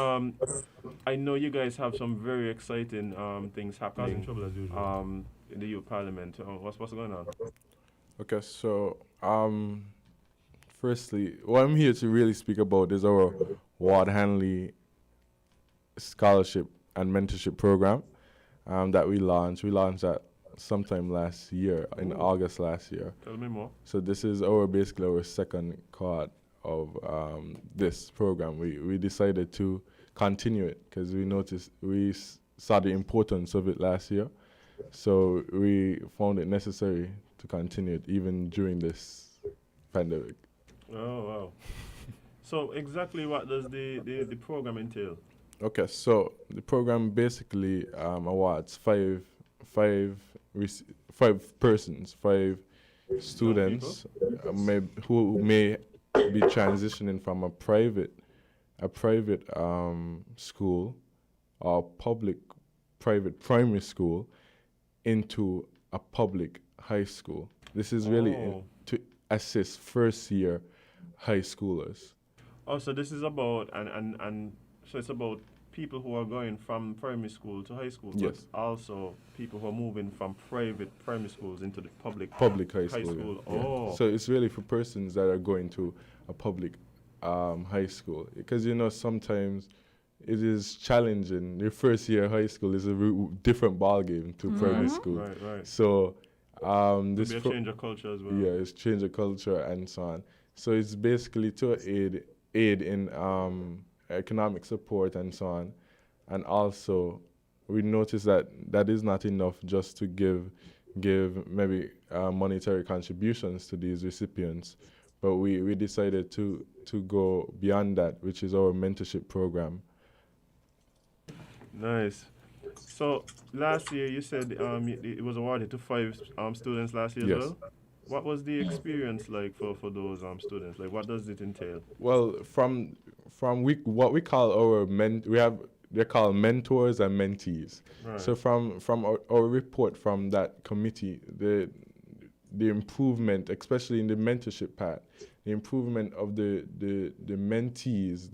I know you guys have some very exciting things happening. Causing trouble as usual. In the youth parliament. What's going on? Okay, so firstly, what I'm here to really speak about is our Ward Hanley scholarship and mentorship program that we launched. We launched that sometime last year, in August last year. Tell me more. So this is basically our second cohort of this program. We decided to continue it because we saw the importance of it last year. So we found it necessary to continue it even during this pandemic. Oh, wow. So exactly what does the program entail? Okay, so the program basically awards five students who may be transitioning from a private school or private primary school into a public high school. This is really to assist first year high schoolers. Oh, so this is about and so it's about people who are going from primary school to high school, yes, but also people who are moving from private primary schools into the public high school. Yeah. Oh, so it's really for persons that are going to a public high school, because sometimes it is challenging. Your first year high school is a different ballgame to primary school. Right. So this be a change of culture as well. Yeah, it's change of culture and so on. So it's basically to aid in economic support and so on. And also, we noticed that is not enough just to give maybe monetary contributions to these recipients, but we decided to go beyond that, which is our mentorship program. Nice. So last year you said it was awarded to 5 students last year as well? What was the experience like for those students? Like, what does it entail? Well, from what we call they're called mentors and mentees. Right. So from our report from that committee, the improvement, especially in the mentorship part, the improvement of the mentees,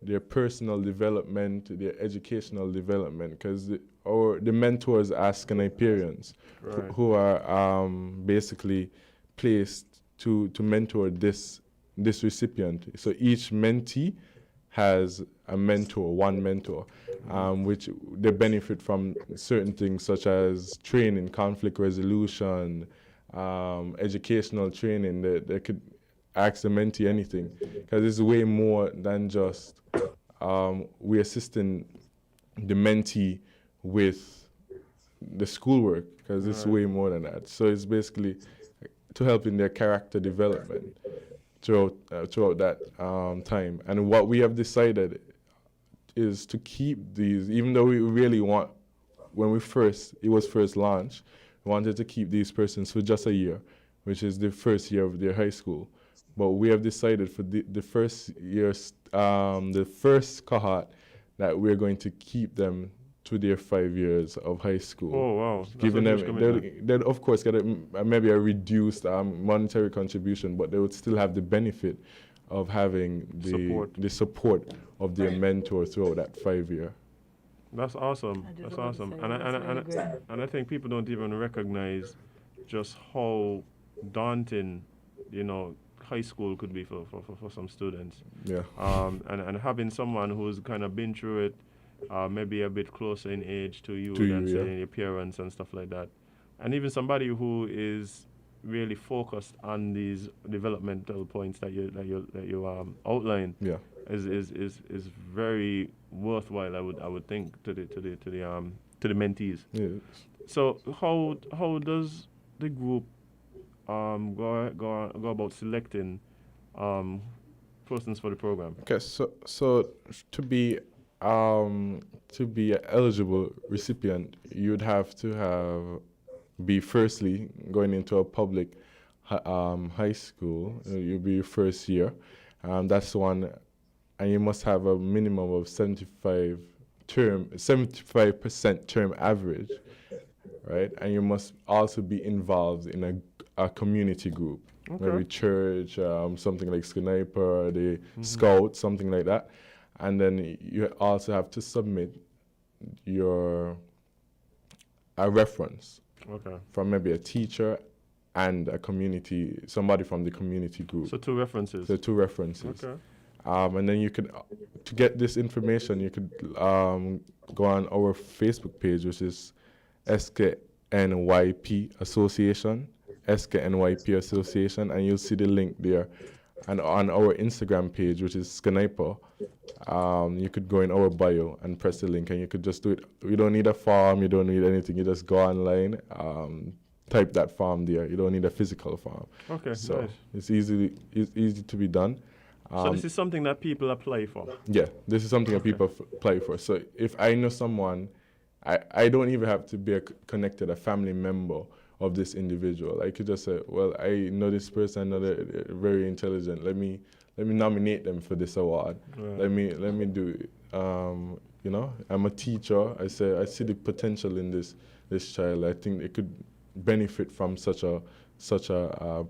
their personal development, their educational development, because the mentors are SKNYPAians, right, who are basically placed to mentor this recipient. So each mentee has a mentor, one mentor, which they benefit from certain things such as training, conflict resolution, educational training. They could ask the mentee anything, because it's way more than just we're assisting the mentee with the schoolwork, because it's way more than that. So it's basically to help in their character development throughout that time. And what we have decided is to keep these, even though we really want, when it was first launched, we wanted to keep these persons for just a year, which is the first year of their high school. But we have decided for the first years, the first cohort, that we're going to keep them to their 5 years of high school. Oh, wow. Giving them, they'll of course get maybe a reduced monetary contribution, but they would still have the benefit of having the support of their mentor throughout that 5 year. That's awesome. That's awesome. And I think people don't even recognize just how daunting, high school could be for some students. Yeah. And having someone who's kind of been through it, maybe a bit closer in age to you than say your parents and stuff like that, and even somebody who is really focused on these developmental points that you outline, is very worthwhile. I would think to the mentees. Yeah. So how does the group go about selecting persons for the program? Okay, so to be an eligible recipient, you'd have to be firstly going into a public high school. You'll be your first year. That's one, and you must have a minimum of 75% term average, right? And you must also be involved in a community group, maybe church, something like SKNYPA, the Scouts, something like that. And then you also have to submit a reference from maybe a teacher and somebody from the community group. So two references. Okay. And then you could, to get this information, you could go on our Facebook page, which is SKNYP Association, and you'll see the link there. And on our Instagram page, which is SKNYPA, you could go in our bio and press the link, and you could just do it. You don't need a form, you don't need anything. You just go online, type that form there. You don't need a physical form. Okay, so nice. it's easy to be done. So this is something that people apply for? Yeah, this is something that people apply for. So if I know someone, I don't even have to be a family member of this individual. I could just say, well, I know this person, I know they're very intelligent. Let me nominate them for this award. Right. Let me do it. I'm a teacher. I see the potential in this child. I think they could benefit from such a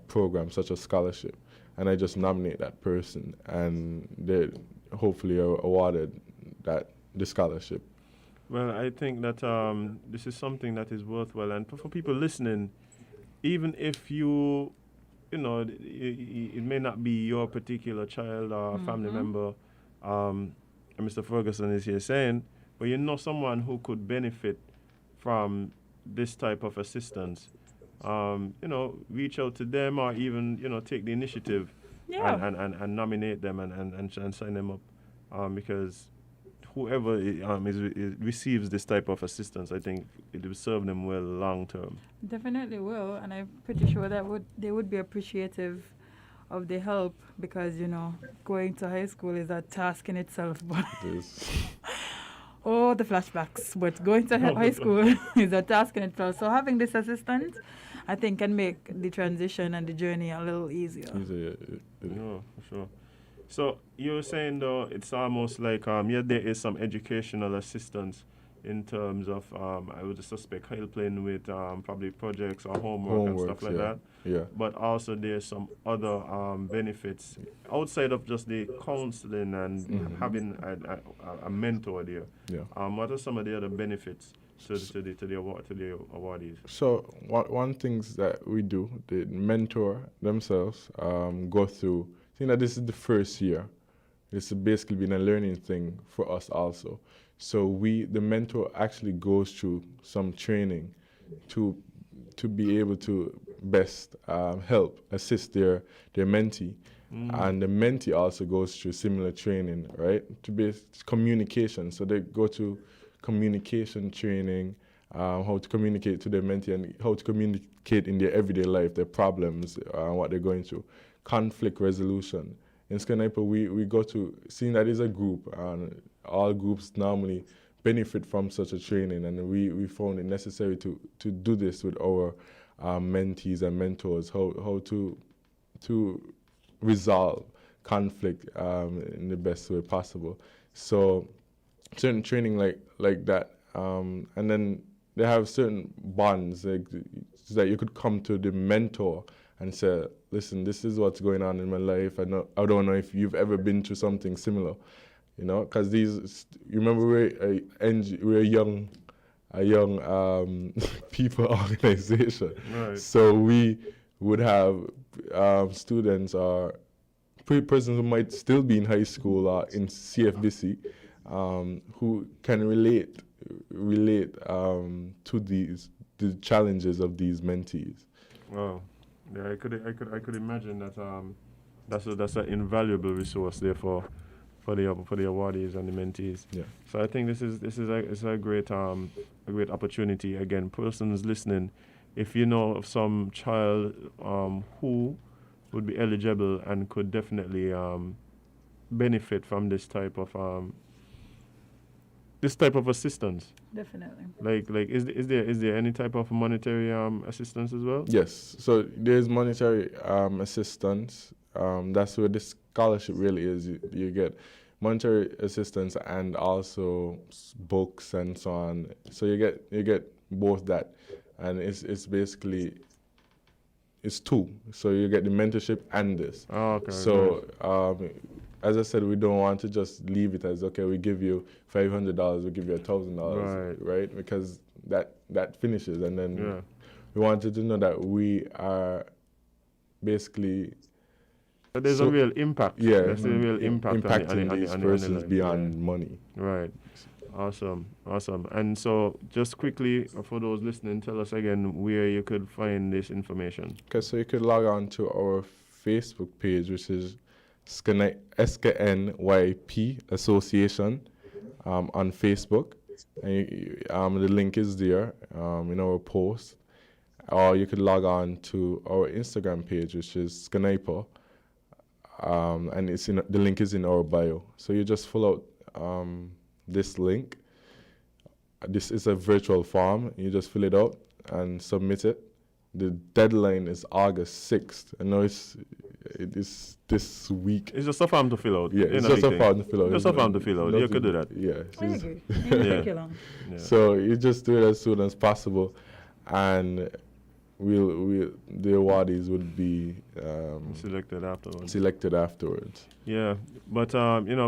program, such a scholarship. And I just nominate that person, and they hopefully are awarded the scholarship. Well, I think that this is something that is worthwhile, and for people listening, even if it may not be your particular child or family member, and Mr. Ferguson is here saying, but you know someone who could benefit from this type of assistance, reach out to them, or even take the initiative and nominate them and sign them up, because whoever receives this type of assistance, I think it will serve them well long term. Definitely will, and I'm pretty sure that they would be appreciative of the help, because going to high school is a task in itself. But the flashbacks! But going to high school is a task in itself. So having this assistance, I think, can make the transition and the journey a little easier. No, for sure. So you're saying, though, it's almost like there is some educational assistance in terms of I would suspect helping with probably projects or homework and stuff like that. Yeah. But also there's some other benefits outside of just the counseling and having a mentor there. Yeah. What are some of the other benefits to the awardees? So one things that we do, the mentor themselves go through. I think that this is the first year. This has basically been a learning thing for us also. So the mentor actually goes through some training to be able to best help, assist their mentee. And the mentee also goes through similar training, right? To be communication. So they go to communication training, how to communicate to their mentee and how to communicate in their everyday life, their problems, what they're going through. Conflict resolution. In SKNYPA, we go to, seeing that is a group, and all groups normally benefit from such a training, and we found it necessary to do this with our mentees and mentors, how to resolve conflict in the best way possible. So certain training like that, and then they have certain bonds so that you could come to the mentor and say, listen, this is what's going on in my life. I don't know if you've ever been through something similar, you know, because you remember we're a young people organization. Right. So we would have students or persons who might still be in high school or in CFBC who can relate to the challenges of these mentees. Wow. Yeah, I could imagine that that's an invaluable resource there for the awardees and the mentees. Yeah. So I think this is a great opportunity. Again, persons listening, if you know of some child who would be eligible and could definitely benefit from this type of assistance. Definitely. Like is there any type of monetary assistance as well? Yes. So there's monetary assistance. That's where the scholarship really is. You get monetary assistance and also books and so on. So you get both that, and it's basically it's two. So you get the mentorship and this. Oh, okay. So as I said, we don't want to just leave it as, okay, we give you $500, we give you $1,000, right? Because that finishes, and then we wanted to know that we are basically. But there's a real impact. Yeah, there's a real impact impacting these persons beyond money. Right. Awesome. And so, just quickly for those listening, tell us again where you could find this information. Okay, so you could log on to our Facebook page, which is SKNYP Association on Facebook. And the link is there in our post. Or you could log on to our Instagram page, which is SKNYPA. And the link is in our bio. So you just fill out this link. This is a virtual form. You just fill it out and submit it. The deadline is August 6th. I know it's this week. It's just a form to fill out. Yeah, it's just a form to fill out. Just a form to fill out. You could do that. Yeah. I agree. Take you long. Yeah. So you just do it as soon as possible, and the awardees would be selected afterwards. Yeah, but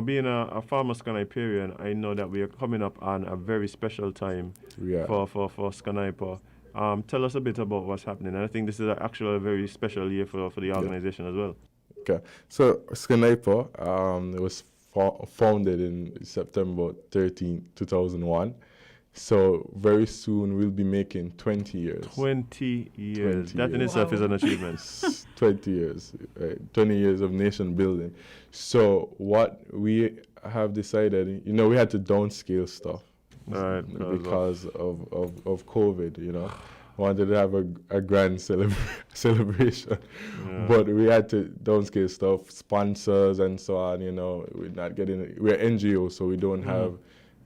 being a former SKNYPerian, I know that we are coming up on a very special time for SKNYPA. Tell us a bit about what's happening. And I think this is actually a very special year for the organization as well. Okay, so SKNYPA was founded in September 13, 2001. So very soon we'll be making 20 years. 20 years. That in itself is an achievement. 20 years, right? 20 years of nation building. So what we have decided, we had to downscale stuff. Right, because of COVID, wanted to have a grand celebration, but we had to downscale stuff, sponsors and so on. We're NGO, so we don't have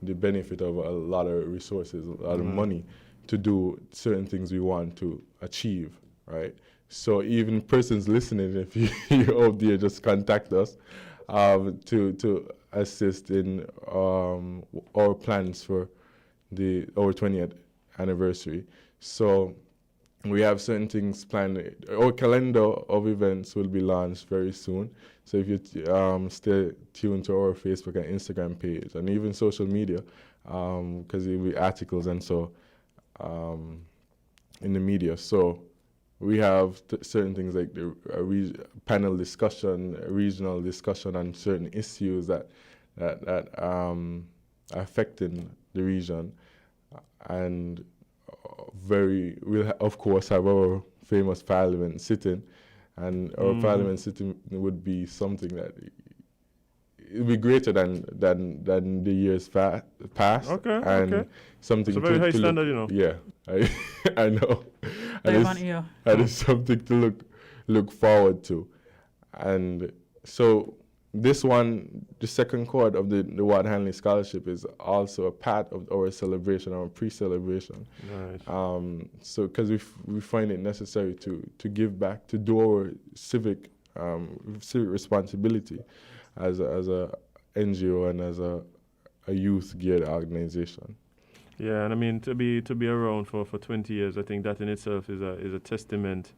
the benefit of a lot of resources, a lot of money to do certain things we want to achieve, right? So even persons listening, if you're out there, just contact us to assist in our plans for our 20th anniversary. So we have certain things planned. Our calendar of events will be launched very soon. So if you stay tuned to our Facebook and Instagram page and even social media, because there will be articles and so in the media. So we have certain things like the panel discussion, regional discussion on certain issues that are affecting the region, and we'll of course have our famous parliament sitting, and our parliament sitting would be something that it would be greater than the years past. Okay, and okay. Something it's a very high to standard, look, you know. Yeah, I know. And it's something to look forward to, and so. This one, the second chord of the Ward Hanley Scholarship, is also a part of our celebration, our pre-celebration. Nice. So, because we find it necessary to give back, to do our civic responsibility as a NGO and as a youth-geared organization. Yeah, and I mean to be around for 20 years, I think that in itself is a testament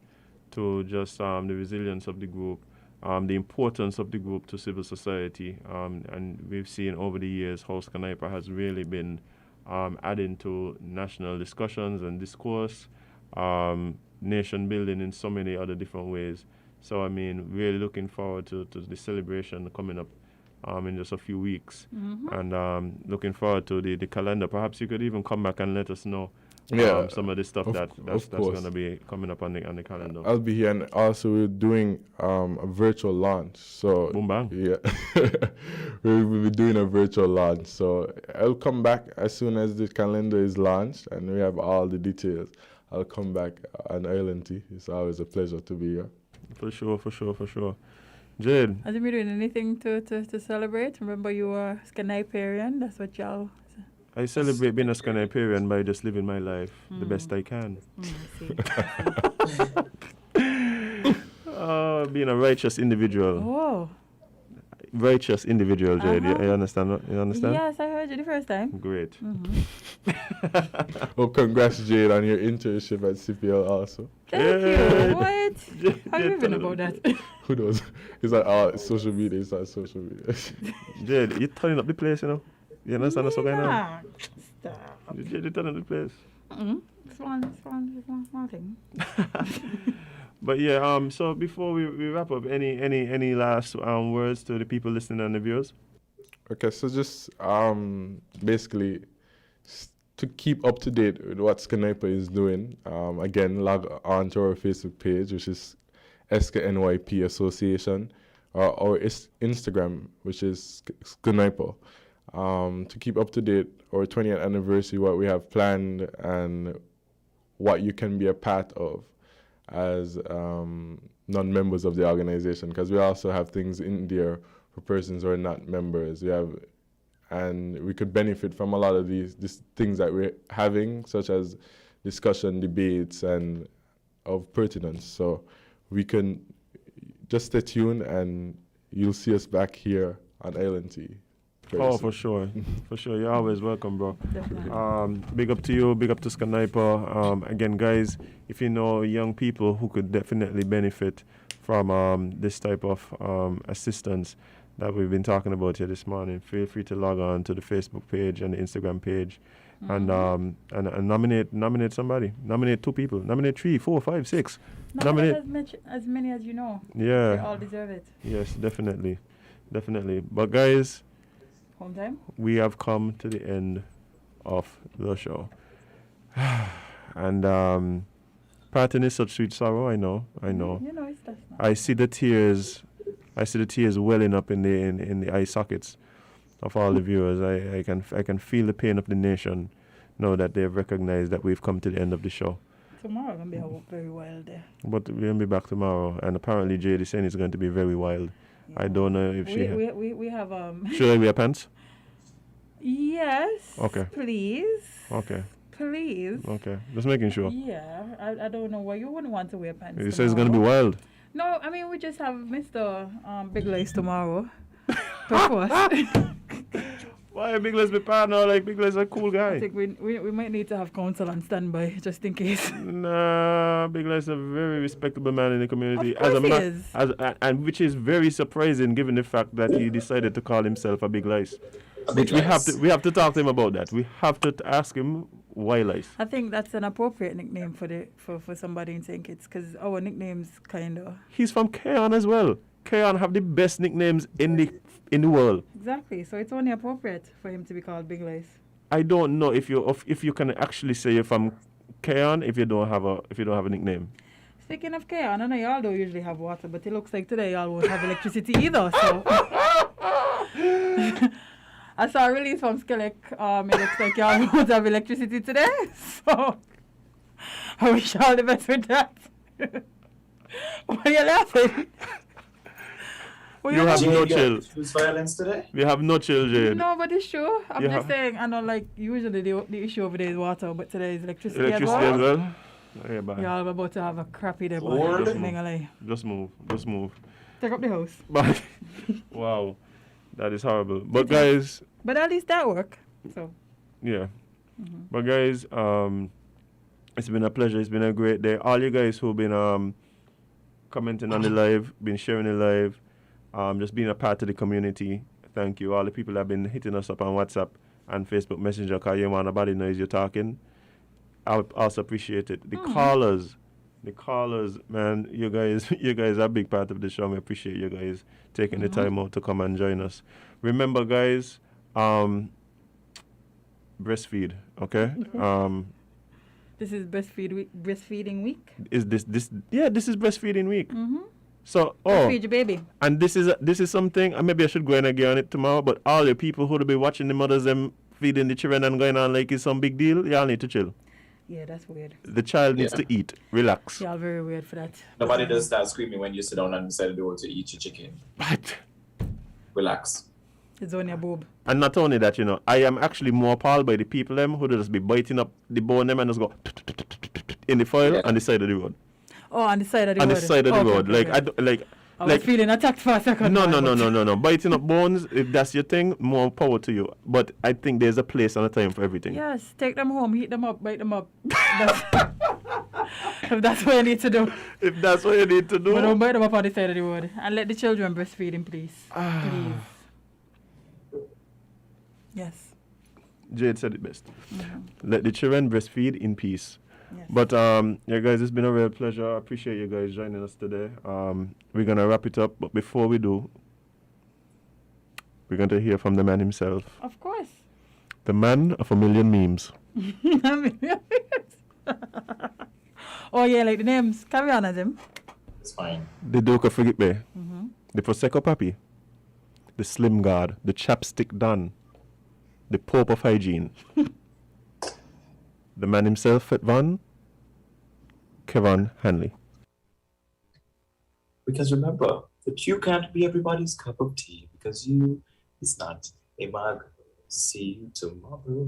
to just the resilience of the group. The importance of the group to civil society, and we've seen over the years how SKNYPA has really been adding to national discussions and discourse, nation building in so many other different ways. So I mean, really looking forward to the celebration coming up in just a few weeks, and looking forward to the calendar. Perhaps you could even come back and let us know some of the stuff that's going to be coming up on the calendar. I'll be here, and also we're doing a virtual launch. So boom bang. Yeah, we'll be doing a virtual launch. So I'll come back as soon as the calendar is launched and we have all the details. I'll come back on ILNT. It's always a pleasure to be here. For sure. Jade. Has you been doing anything to celebrate? Remember, you were SKNYParian. That's what y'all. I celebrate being a SKNYParian by just living my life the best I can. Being a righteous individual. Oh. Righteous individual, Jade. You understand? You understand? Yes, I heard you the first time. Great. Well, congrats, Jade, on your internship at CPL also. Thank you. What? How you even about that? Who knows? It's on social media. It's on social media. Jade, you're turning up the place, you know? You understand what's going on? Stop. You're turning up the place. It's one thing. But yeah, so before we wrap up, any last words to the people listening and the viewers? Okay, so just basically to keep up to date with what SKNYPA is doing, again, log on to our Facebook page, which is SKNYPA Association, or our Instagram, which is SKNYPA. To keep up to date, our 20th anniversary, what we have planned, and what you can be a part of as non-members of the organization, because we also have things in there for persons who are not members. And we could benefit from a lot of these things that we're having, such as discussion, debates, and of pertinence. So we can just stay tuned, and you'll see us back here on ILNT. Oh, for sure. For sure. You're always welcome, bro. Big up to you. Big up to SKNYPA. Again, guys, if you know young people who could definitely benefit from this type of assistance that we've been talking about here this morning, feel free to log on to the Facebook page and the Instagram page, and nominate somebody. Nominate 2 people. Nominate 3, 4, 5, 6. Nominate as many as you know. Yeah. They all deserve it. Yes, definitely. But guys, home time? We have come to the end of the show. And parting is such sweet sorrow, I know. You know, it's that's not. I see the tears welling up in the eye sockets of all the viewers. I can feel the pain of the nation now that they've recognized that we've come to the end of the show. Tomorrow gonna be very wild there. But we're gonna be back tomorrow, and apparently Jade is saying it's going to be very wild. Yeah. I don't know if we have Should I wear pants? Yes. Okay. Please. Okay. Please. Okay. Just making sure. Yeah. I don't know why you wouldn't want to wear pants. You say it's gonna be wild. No, I mean we just have Mr. Big Lace tomorrow. Of course. Why Big Les be partner? Like Big Les a cool guy. I think we might need to have counsel on standby just in case. Nah, Big Les is a very respectable man in the community. Of course he is. And which is very surprising given the fact that he decided to call himself a Big Lice. Which we have to talk to him about that. We have to ask him why Lice. I think that's an appropriate nickname for somebody in St. Kitts because our nicknames kind of. He's from Kevon as well. Kevon have the best nicknames in the world. Exactly. So it's only appropriate for him to be called Big Lice. I don't know if you can actually say you're from Kevon if you don't have a nickname. Speaking of Kevon, I know y'all don't usually have water, but it looks like today y'all won't have electricity either. So I saw a release from Skillick. It looks like y'all won't have electricity today. So I wish y'all the best with that. Why are you laughing? You have no chill. Who's violence today? We have no chill, Jade. No, but it's true. I'm just saying, I know, like, usually the issue over there is water, but today is electricity as well. Yeah, bye. Y'all about to have a crappy day, Lord. boy. Just move. Take up the house. Bye. Wow. That is horrible. But guys... But at least that work, so... Yeah. But guys, it's been a pleasure. It's been a great day. All you guys who've been commenting on the live, been sharing the live, just being a part of the community. Thank you. All the people that have been hitting us up on WhatsApp and Facebook Messenger because you want nobody knows you're talking. I also appreciate it. The callers, man, you guys are a big part of the show. We appreciate you guys taking the time out to come and join us. Remember, guys, breastfeed, okay? This is breastfeeding week? This is breastfeeding week. So, feed your baby. And this is something, and maybe I should go in again on it tomorrow, but all the people who will be watching the mothers them feeding the children and going on like it's some big deal, y'all need to chill. Yeah, that's weird. The child needs to eat. Relax. Y'all very weird for that. Nobody does start screaming when you sit down and decide to to eat your chicken. What? Relax. It's on your boob. And not only that, I am actually more appalled by the people them who just be biting up the bone them and just go in the foil on the side of the road. Oh, on the side of the road. On the side of the road. I was feeling attacked for a second. No. Biting up bones, if that's your thing, more power to you. But I think there's a place and a time for everything. Yes, take them home, heat them up, bite them up. If that's what you need to do. If that's what you need to do. But don't bite them up on the side of the road. And let the children breastfeed him, please. Please. Yes. Jade said it best. Let the children breastfeed in peace. Yes. But yeah, guys, it's been a real pleasure. I appreciate you guys joining us today. We're gonna wrap it up, but before we do, we're going to hear from the man himself. Of course. The man of a million memes. Oh yeah, like the names. Carry on, Azem. It's fine. The Duke of Philippe, the Prosecco Papi, the Slim Guard, the Chapstick Don, the Pope of Hygiene. The man himself at Van, Kevon Hanley. Because remember that you can't be everybody's cup of tea because you is not a mug. See you tomorrow.